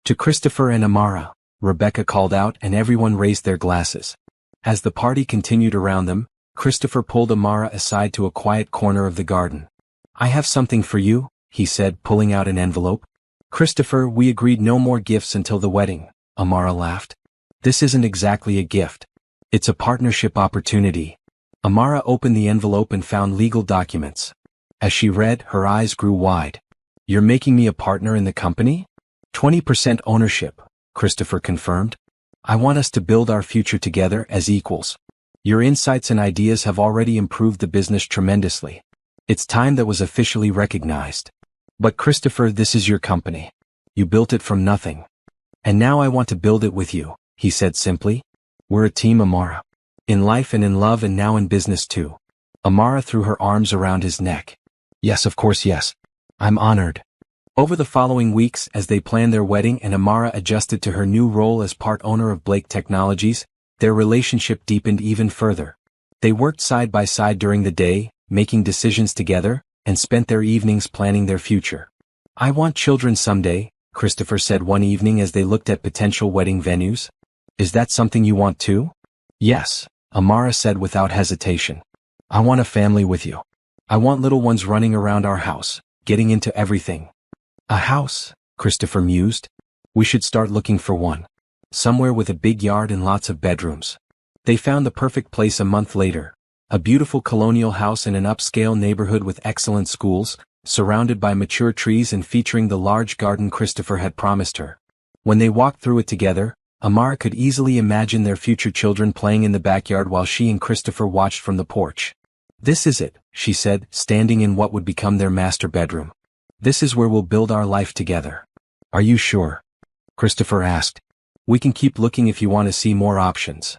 To Christopher and Amara, Rebecca called out, and everyone raised their glasses. As the party continued around them, Christopher pulled Amara aside to a quiet corner of the garden. "I have something for you," he said, pulling out an envelope. "Christopher, we agreed no more gifts until the wedding," Amara laughed. "This isn't exactly a gift. It's a partnership opportunity." Amara opened the envelope and found legal documents. As she read, her eyes grew wide. "You're making me a partner in the company?" 20% ownership, Christopher confirmed. "I want us to build our future together as equals. Your insights and ideas have already improved the business tremendously. It's time that was officially recognized. But Christopher, this is your company. You built it from nothing. And now I want to build it with you," he said simply. "We're a team, Amara. In life and in love and now in business too." Amara threw her arms around his neck. "Yes, of course, yes. I'm honored." Over the following weeks, as they planned their wedding and Amara adjusted to her new role as part owner of Blake Technologies, their relationship deepened even further. They worked side by side during the day, making decisions together, and spent their evenings planning their future. "I want children someday," Christopher said one evening as they looked at potential wedding venues. "Is that something you want too?" "Yes," Amara said without hesitation. "I want a family with you. I want little ones running around our house, getting into everything." "A house?" Christopher mused. We should start looking for one. Somewhere with a big yard and lots of bedrooms. They found the perfect place a month later. A beautiful colonial house in an upscale neighborhood with excellent schools, surrounded by mature trees and featuring the large garden Christopher had promised her. When they walked through it together, Amara could easily imagine their future children playing in the backyard while she and Christopher watched from the porch. "This is it," she said, standing in what would become their master bedroom. "This is where we'll build our life together." "Are you sure?" Christopher asked. "We can keep looking if you want to see more options."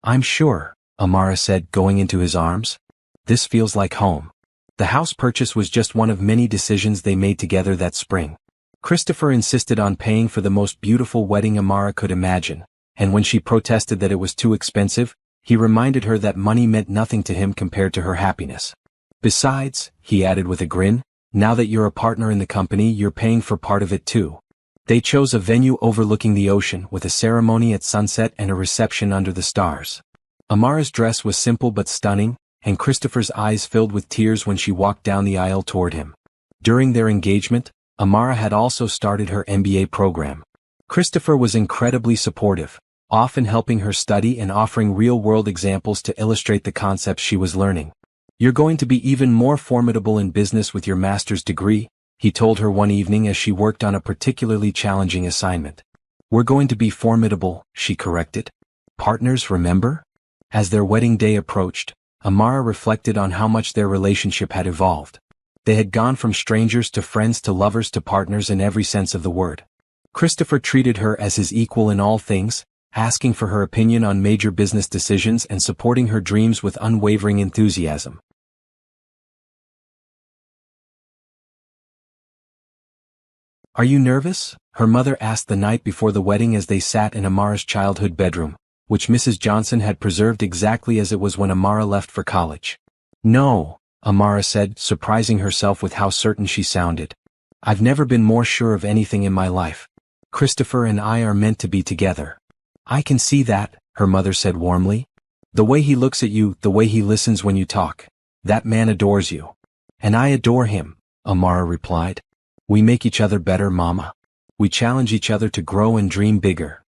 "I'm sure," Amara said, going into his arms. "This feels like home." The house purchase was just one of many decisions they made together that spring. Christopher insisted on paying for the most beautiful wedding Amara could imagine, and when she protested that it was too expensive, he reminded her that money meant nothing to him compared to her happiness. "Besides," he added with a grin, "now that you're a partner in the company, you're paying for part of it too." They chose a venue overlooking the ocean with a ceremony at sunset and a reception under the stars. Amara's dress was simple but stunning, and Christopher's eyes filled with tears when she walked down the aisle toward him. During their engagement, Amara had also started her MBA program. Christopher was incredibly supportive, often helping her study and offering real-world examples to illustrate the concepts she was learning. "You're going to be even more formidable in business with your master's degree," he told her one evening as she worked on a particularly challenging assignment. "We're going to be formidable," she corrected. "Partners, remember?" As their wedding day approached, Amara reflected on how much their relationship had evolved. They had gone from strangers to friends to lovers to partners in every sense of the word. Christopher treated her as his equal in all things, asking for her opinion on major business decisions and supporting her dreams with unwavering enthusiasm. "Are you nervous?" her mother asked the night before the wedding as they sat in Amara's childhood bedroom, which Mrs. Johnson had preserved exactly as it was when Amara left for college. "No," Amara said, surprising herself with how certain she sounded. "I've never been more sure of anything in my life. Christopher and I are meant to be together." "I can see that," her mother said warmly. "The way he looks at you, the way he listens when you talk. That man adores you." "And I adore him," Amara replied. "We make each other better, Mama. We challenge each other to grow and dream bigger."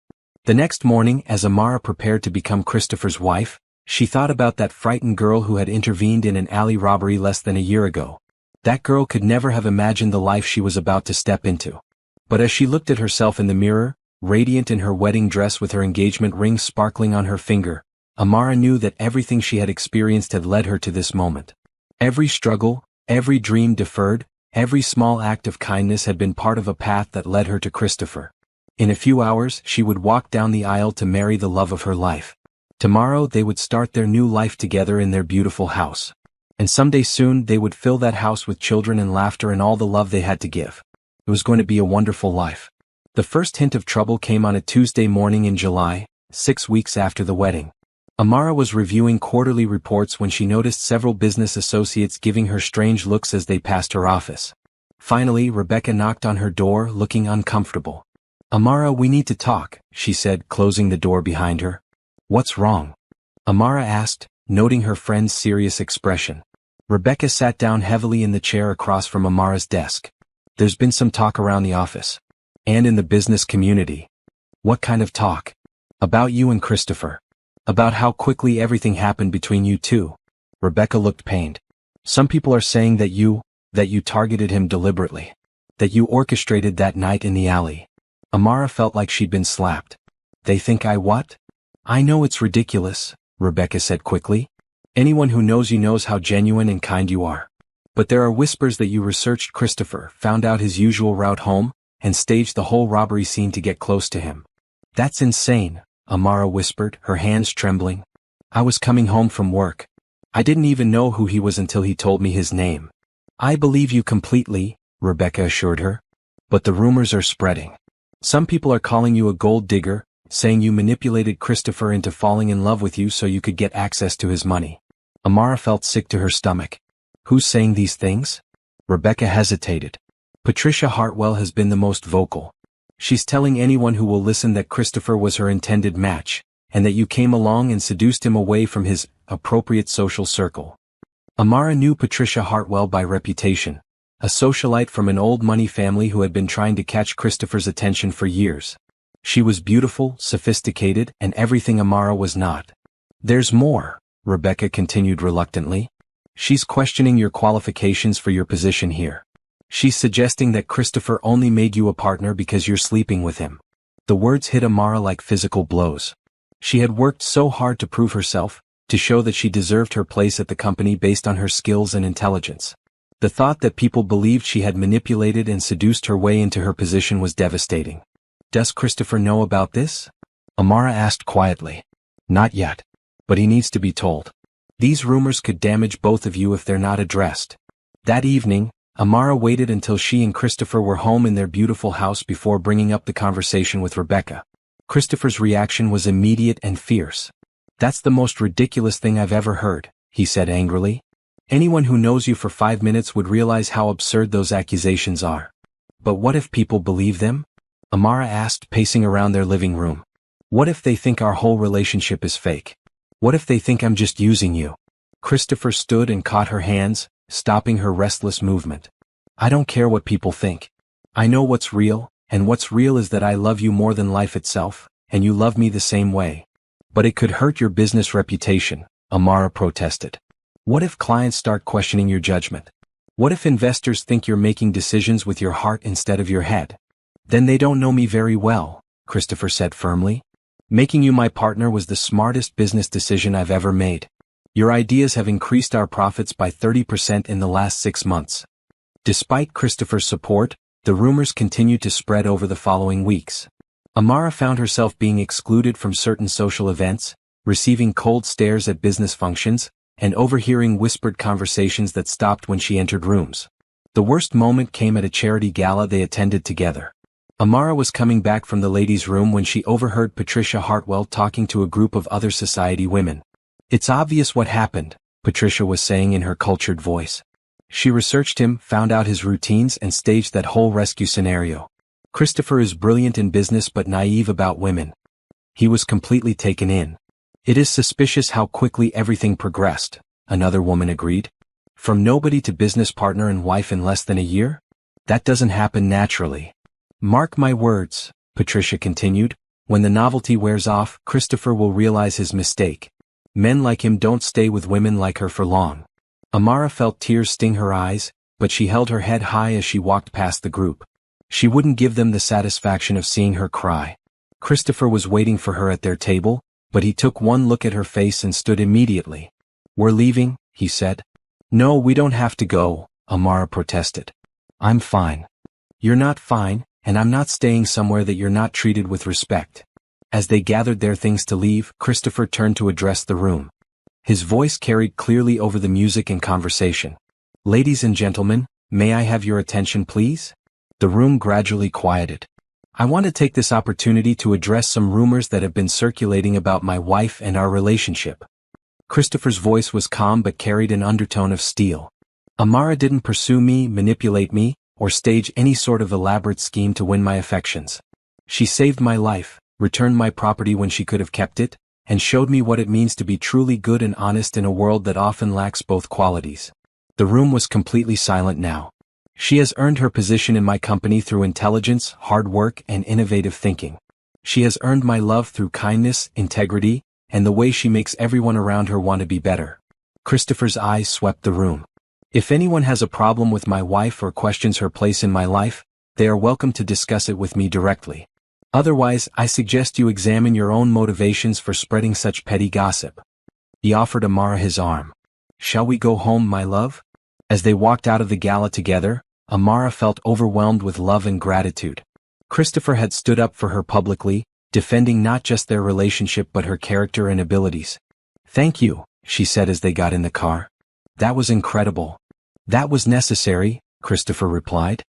The next morning, as Amara prepared to become Christopher's wife, she thought about that frightened girl who had intervened in an alley robbery less than a year ago. That girl could never have imagined the life she was about to step into. But as she looked at herself in the mirror, radiant in her wedding dress with her engagement ring sparkling on her finger, Amara knew that everything she had experienced had led her to this moment. Every struggle, every dream deferred, every small act of kindness had been part of a path that led her to Christopher. In a few hours, she would walk down the aisle to marry the love of her life. Tomorrow they would start their new life together in their beautiful house. And someday soon they would fill that house with children and laughter and all the love they had to give. It was going to be a wonderful life. The first hint of trouble came on a Tuesday morning in July, 6 weeks after the wedding. Amara was reviewing quarterly reports when she noticed several business associates giving her strange looks as they passed her office. Finally, Rebecca knocked on her door, looking uncomfortable. "Amara, we need to talk," she said, closing the door behind her. "What's wrong?" Amara asked, noting her friend's serious expression. Rebecca sat down heavily in the chair across from Amara's desk. "There's been some talk around the office. And in the business community." "What kind of talk?" "About you and Christopher. About how quickly everything happened between you two." Rebecca looked pained. "Some people are saying that you targeted him deliberately. That you orchestrated that night in the alley." Amara felt like she'd been slapped. "They think I what?" "I know it's ridiculous," Rebecca said quickly. "Anyone who knows you knows how genuine and kind you are. But there are whispers that you researched Christopher, found out his usual route home, and staged the whole robbery scene to get close to him." "That's insane," Amara whispered, her hands trembling. "I was coming home from work. I didn't even know who he was until he told me his name." "I believe you completely," Rebecca assured her. "But the rumors are spreading. Some people are calling you a gold digger, saying you manipulated Christopher into falling in love with you so you could get access to his money." Amara felt sick to her stomach. "Who's saying these things?" Rebecca hesitated. "Patricia Hartwell has been the most vocal. She's telling anyone who will listen that Christopher was her intended match, and that you came along and seduced him away from his appropriate social circle." Amara knew Patricia Hartwell by reputation. a socialite from an old money family who had been trying to catch Christopher's attention for years. She was beautiful, sophisticated, and everything Amara was not. "There's more," Rebecca continued reluctantly. "She's questioning your qualifications for your position here. She's suggesting that Christopher only made you a partner because you're sleeping with him." The words hit Amara like physical blows. She had worked so hard to prove herself, to show that she deserved her place at the company based on her skills and intelligence. The thought that people believed she had manipulated and seduced her way into her position was devastating. "Does Christopher know about this?" Amara asked quietly. "Not yet. But he needs to be told. These rumors could damage both of you if they're not addressed." That evening, Amara waited until she and Christopher were home in their beautiful house before bringing up the conversation with Rebecca. Christopher's reaction was immediate and fierce. "That's the most ridiculous thing I've ever heard," he said angrily. "Anyone who knows you for 5 minutes would realize how absurd those accusations are." "But what if people believe them?" Amara asked, pacing around their living room. "What if they think our whole relationship is fake? What if they think I'm just using you?" Christopher stood and caught her hands, stopping her restless movement. "I don't care what people think. I know what's real, and what's real is that I love you more than life itself, and you love me the same way." "But it could hurt your business reputation," Amara protested. "What if clients start questioning your judgment? What if investors think you're making decisions with your heart instead of your head?" "Then they don't know me very well," Christopher said firmly. "Making you my partner was the smartest business decision I've ever made. Your ideas have increased our profits by 30% in the last 6 months." Despite Christopher's support, the rumors continued to spread over the following weeks. Amara found herself being excluded from certain social events, receiving cold stares at business functions, and overhearing whispered conversations that stopped when she entered rooms. The worst moment came at a charity gala they attended together. Amara was coming back from the ladies' room when she overheard Patricia Hartwell talking to a group of other society women. "It's obvious what happened," Patricia was saying in her cultured voice. "She researched him, found out his routines, and staged that whole rescue scenario. Christopher is brilliant in business but naive about women." He was completely taken in. "It is suspicious how quickly everything progressed," another woman agreed. "From nobody to business partner and wife in less than a year? That doesn't happen naturally." "Mark my words," Patricia continued, "when the novelty wears off, Christopher will realize his mistake. Men like him don't stay with women like her for long." Amara felt tears sting her eyes, but she held her head high as she walked past the group. She wouldn't give them the satisfaction of seeing her cry. Christopher was waiting for her at their table, but he took one look at her face and stood immediately. "We're leaving," he said. "No, we don't have to go," Amara protested. "I'm fine." "You're not fine, and I'm not staying somewhere that you're not treated with respect." As they gathered their things to leave, Christopher turned to address the room. His voice carried clearly over the music and conversation. "Ladies and gentlemen, may I have your attention please?" The room gradually quieted. "I want to take this opportunity to address some rumors that have been circulating about my wife and our relationship." Christopher's voice was calm but carried an undertone of steel. "Amara didn't pursue me, manipulate me, or stage any sort of elaborate scheme to win my affections. She saved my life, returned my property when she could have kept it, and showed me what it means to be truly good and honest in a world that often lacks both qualities." The room was completely silent now. "She has earned her position in my company through intelligence, hard work, and innovative thinking. She has earned my love through kindness, integrity, and the way she makes everyone around her want to be better." Christopher's eyes swept the room. "If anyone has a problem with my wife or questions her place in my life, they are welcome to discuss it with me directly. Otherwise, I suggest you examine your own motivations for spreading such petty gossip." He offered Amara his arm. "Shall we go home, my love?" As they walked out of the gala together, Amara felt overwhelmed with love and gratitude. Christopher had stood up for her publicly, defending not just their relationship but her character and abilities. "Thank you," she said as they got in the car. "That was incredible." "That was necessary," Christopher replied.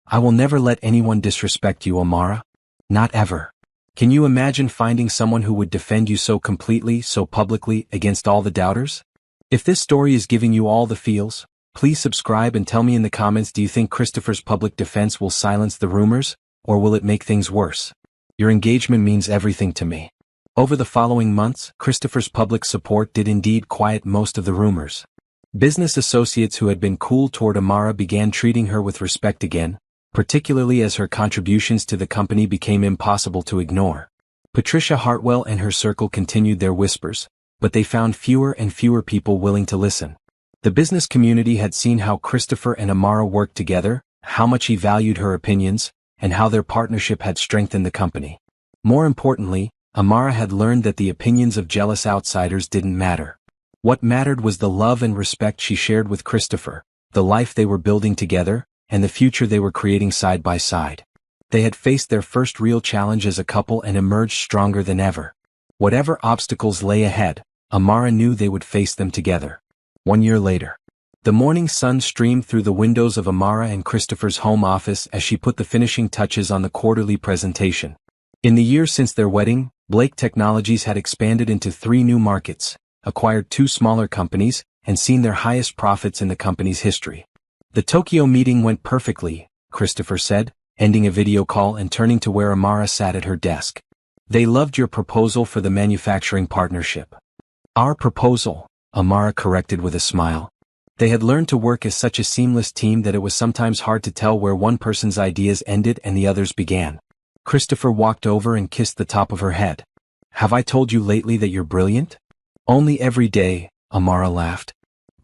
"I will never let anyone disrespect you, Amara. Not ever. Can you imagine finding someone who would defend you so completely, so publicly, against all the doubters?" If this story is giving you all the feels, please subscribe and tell me in the comments, do you think Christopher's public defense will silence the rumors, or will it make things worse? Your engagement means everything to me. Over the following months, Christopher's public support did indeed quiet most of the rumors. Business associates who had been cool toward Amara began treating her with respect again, particularly as her contributions to the company became impossible to ignore. Patricia Hartwell and her circle continued their whispers, but they found fewer and fewer people willing to listen. The business community had seen how Christopher and Amara worked together, how much he valued her opinions, and how their partnership had strengthened the company. More importantly, Amara had learned that the opinions of jealous outsiders didn't matter. What mattered was the love and respect she shared with Christopher, the life they were building together, and the future they were creating side by side. They had faced their first real challenge as a couple and emerged stronger than ever. Whatever obstacles lay ahead, Amara knew they would face them together. 1 year later. The morning sun streamed through the windows of Amara and Christopher's home office as she put the finishing touches on the quarterly presentation. In the year since their wedding, Blake Technologies had expanded into 3 new markets, acquired 2 smaller companies, and seen their highest profits in the company's history. The Tokyo meeting went perfectly, Christopher said, ending a video call and turning to where Amara sat at her desk. They loved your proposal for the manufacturing partnership. Our proposal, Amara corrected with a smile. They had learned to work as such a seamless team that it was sometimes hard to tell where one person's ideas ended and the other's began. Christopher walked over and kissed the top of her head. Have I told you lately that you're brilliant? Only every day, Amara laughed.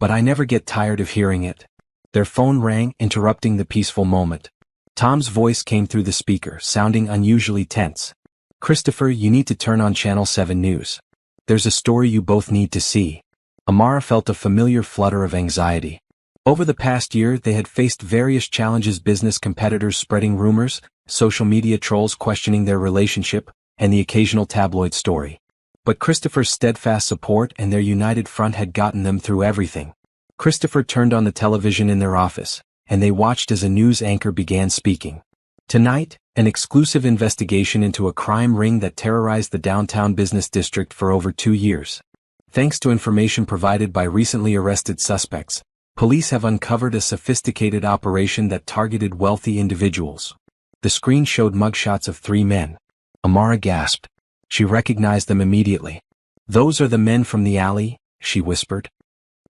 But I never get tired of hearing it. Their phone rang, interrupting the peaceful moment. Tom's voice came through the speaker, sounding unusually tense. Christopher, you need to turn on Channel 7 News. There's a story you both need to see. Amara felt a familiar flutter of anxiety. Over the past year they had faced various challenges: business competitors spreading rumors, social media trolls questioning their relationship, and the occasional tabloid story. But Christopher's steadfast support and their united front had gotten them through everything. Christopher turned on the television in their office, and they watched as a news anchor began speaking. Tonight, an exclusive investigation into a crime ring that terrorized the downtown business district for over 2 years. Thanks to information provided by recently arrested suspects, police have uncovered a sophisticated operation that targeted wealthy individuals. The screen showed mugshots of 3 men. Amara gasped. She recognized them immediately. Those are the men from the alley, she whispered.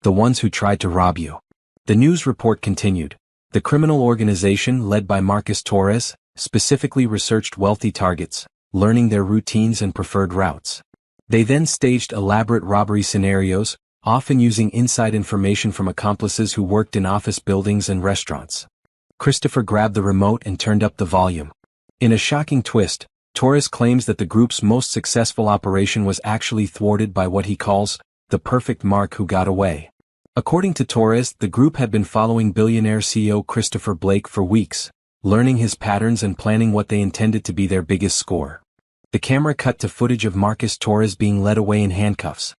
The ones who tried to rob you. The news report continued. The criminal organization led by Marcus Torres specifically researched wealthy targets, learning their routines and preferred routes. They then staged elaborate robbery scenarios, often using inside information from accomplices who worked in office buildings and restaurants. Christopher grabbed the remote and turned up the volume. In a shocking twist, Torres claims that the group's most successful operation was actually thwarted by what he calls the perfect mark who got away. According to Torres, the group had been following Billionaire CEO Christopher Blake for weeks, learning his patterns and planning what they intended to be their biggest score. The camera cut to footage of Marcus Torres being led away in handcuffs.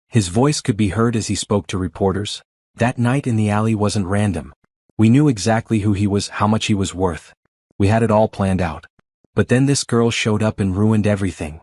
His voice could be heard as he spoke to reporters. That night in the alley wasn't random. We knew exactly who he was, how much he was worth. We had it all planned out. But then this girl showed up and ruined everything.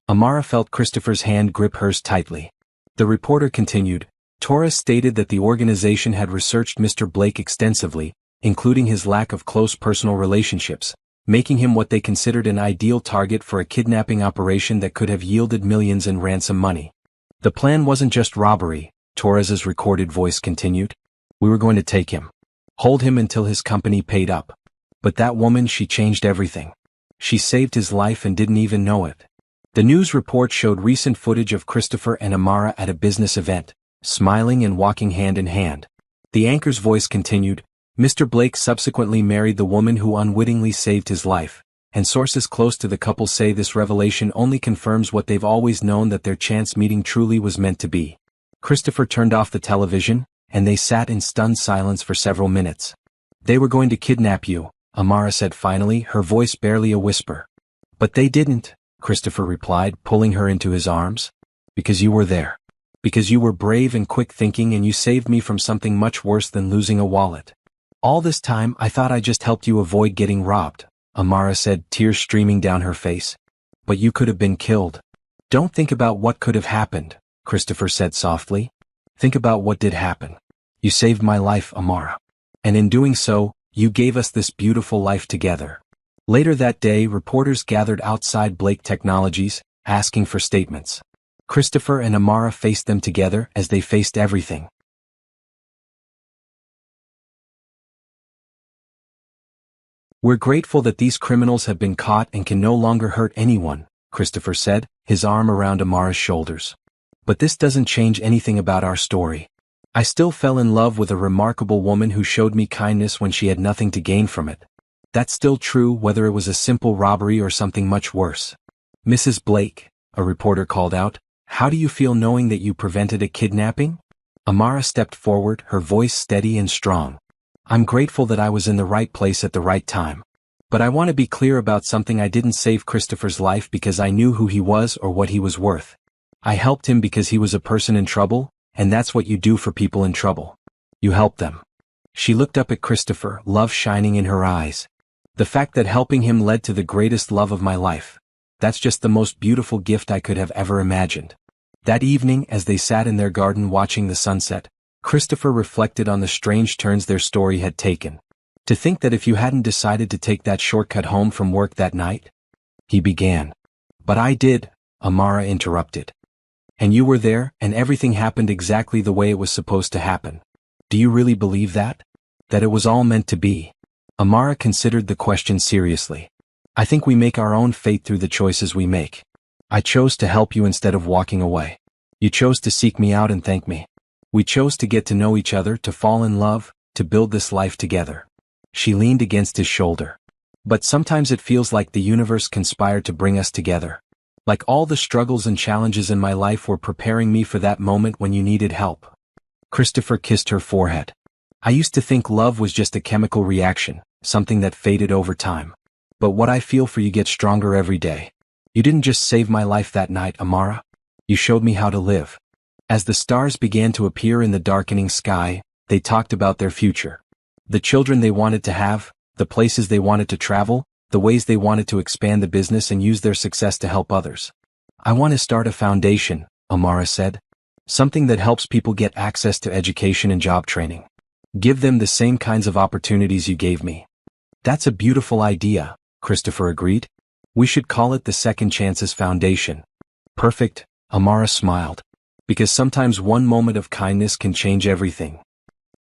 Amara felt Christopher's hand grip hers tightly. The reporter continued. Torres stated that the organization had researched Mr. Blake extensively, including his lack of close personal relationships, making him what they considered an ideal target for a kidnapping operation that could have yielded millions in ransom money. The plan wasn't just robbery, Torres's recorded voice continued. We were going to take him. Hold him until his company paid up. But that woman, she changed everything. She saved his life and didn't even know it. The news report showed recent footage of Christopher and Amara at a business event, smiling and walking hand in hand. The anchor's voice continued. Mr. Blake subsequently married the woman who unwittingly saved his life, and sources close to the couple say this revelation only confirms what they've always known, that their chance meeting truly was meant to be. Christopher turned off the television, and they sat in stunned silence for several minutes. They were going to kidnap you, Amara said finally, her voice barely a whisper. But they didn't, Christopher replied, pulling her into his arms. Because you were there. Because you were brave and quick thinking, and you saved me from something much worse than losing a wallet. All this time I thought I just helped you avoid getting robbed, Amara said, tears streaming down her face. But you could have been killed. Don't think about what could have happened, Christopher said softly. Think about what did happen. You saved my life, Amara. And in doing so, you gave us this beautiful life together. Later that day, reporters gathered outside Blake Technologies, asking for statements. Christopher and Amara faced them together as they faced everything. We're grateful that these criminals have been caught and can no longer hurt anyone, Christopher said, his arm around Amara's shoulders. But this doesn't change anything about our story. I still fell in love with a remarkable woman who showed me kindness when she had nothing to gain from it. That's still true whether it was a simple robbery or something much worse. Mrs. Blake, a reporter called out, how do you feel knowing that you prevented a kidnapping? Amara stepped forward, her voice steady and strong. I'm grateful that I was in the right place at the right time. But I want to be clear about something. I didn't save Christopher's life because I knew who he was or what he was worth. I helped him because he was a person in trouble, and that's what you do for people in trouble. You help them. She looked up at Christopher, love shining in her eyes. The fact that helping him led to the greatest love of my life. That's just the most beautiful gift I could have ever imagined. That evening, as they sat in their garden watching the sunset, Christopher reflected on the strange turns their story had taken. To think that if you hadn't decided to take that shortcut home from work that night? He began. But I did, Amara interrupted. And you were there, and everything happened exactly the way it was supposed to happen. Do you really believe that? That it was all meant to be? Amara considered the question seriously. I think we make our own fate through the choices we make. I chose to help you instead of walking away. You chose to seek me out and thank me. We chose to get to know each other, to fall in love, to build this life together. She leaned against his shoulder. But sometimes it feels like the universe conspired to bring us together. Like all the struggles and challenges in my life were preparing me for that moment when you needed help. Christopher kissed her forehead. I used to think love was just a chemical reaction, something that faded over time. But what I feel for you gets stronger every day. You didn't just save my life that night, Amara. You showed me how to live. As the stars began to appear in the darkening sky, they talked about their future. The children they wanted to have, the places they wanted to travel, the ways they wanted to expand the business and use their success to help others. I want to start a foundation, Amara said. Something that helps people get access to education and job training. Give them the same kinds of opportunities you gave me. That's a beautiful idea, Christopher agreed. We should call it the Second Chances Foundation. Perfect, Amara smiled. Because sometimes one moment of kindness can change everything.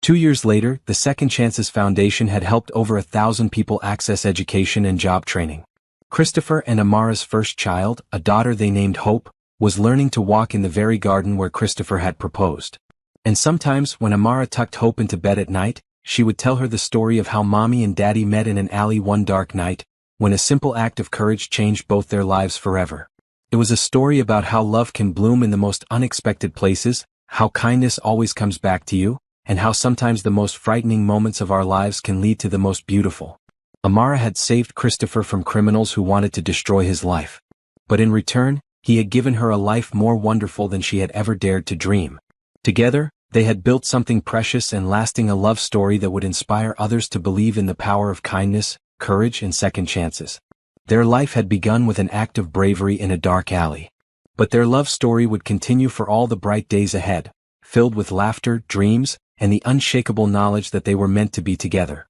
2 years later, the Second Chances Foundation had helped over 1,000 people access education and job training. Christopher and Amara's first child, a daughter they named Hope, was learning to walk in the very garden where Christopher had proposed. And sometimes, when Amara tucked Hope into bed at night, she would tell her the story of how Mommy and Daddy met in an alley one dark night, when a simple act of courage changed both their lives forever. It was a story about how love can bloom in the most unexpected places, how kindness always comes back to you, and how sometimes the most frightening moments of our lives can lead to the most beautiful. Amara had saved Christopher from criminals who wanted to destroy his life. But in return, he had given her a life more wonderful than she had ever dared to dream. Together, they had built something precious and lasting, a love story that would inspire others to believe in the power of kindness, courage, and second chances. Their life had begun with an act of bravery in a dark alley. But their love story would continue for all the bright days ahead, filled with laughter, dreams, and the unshakable knowledge that they were meant to be together.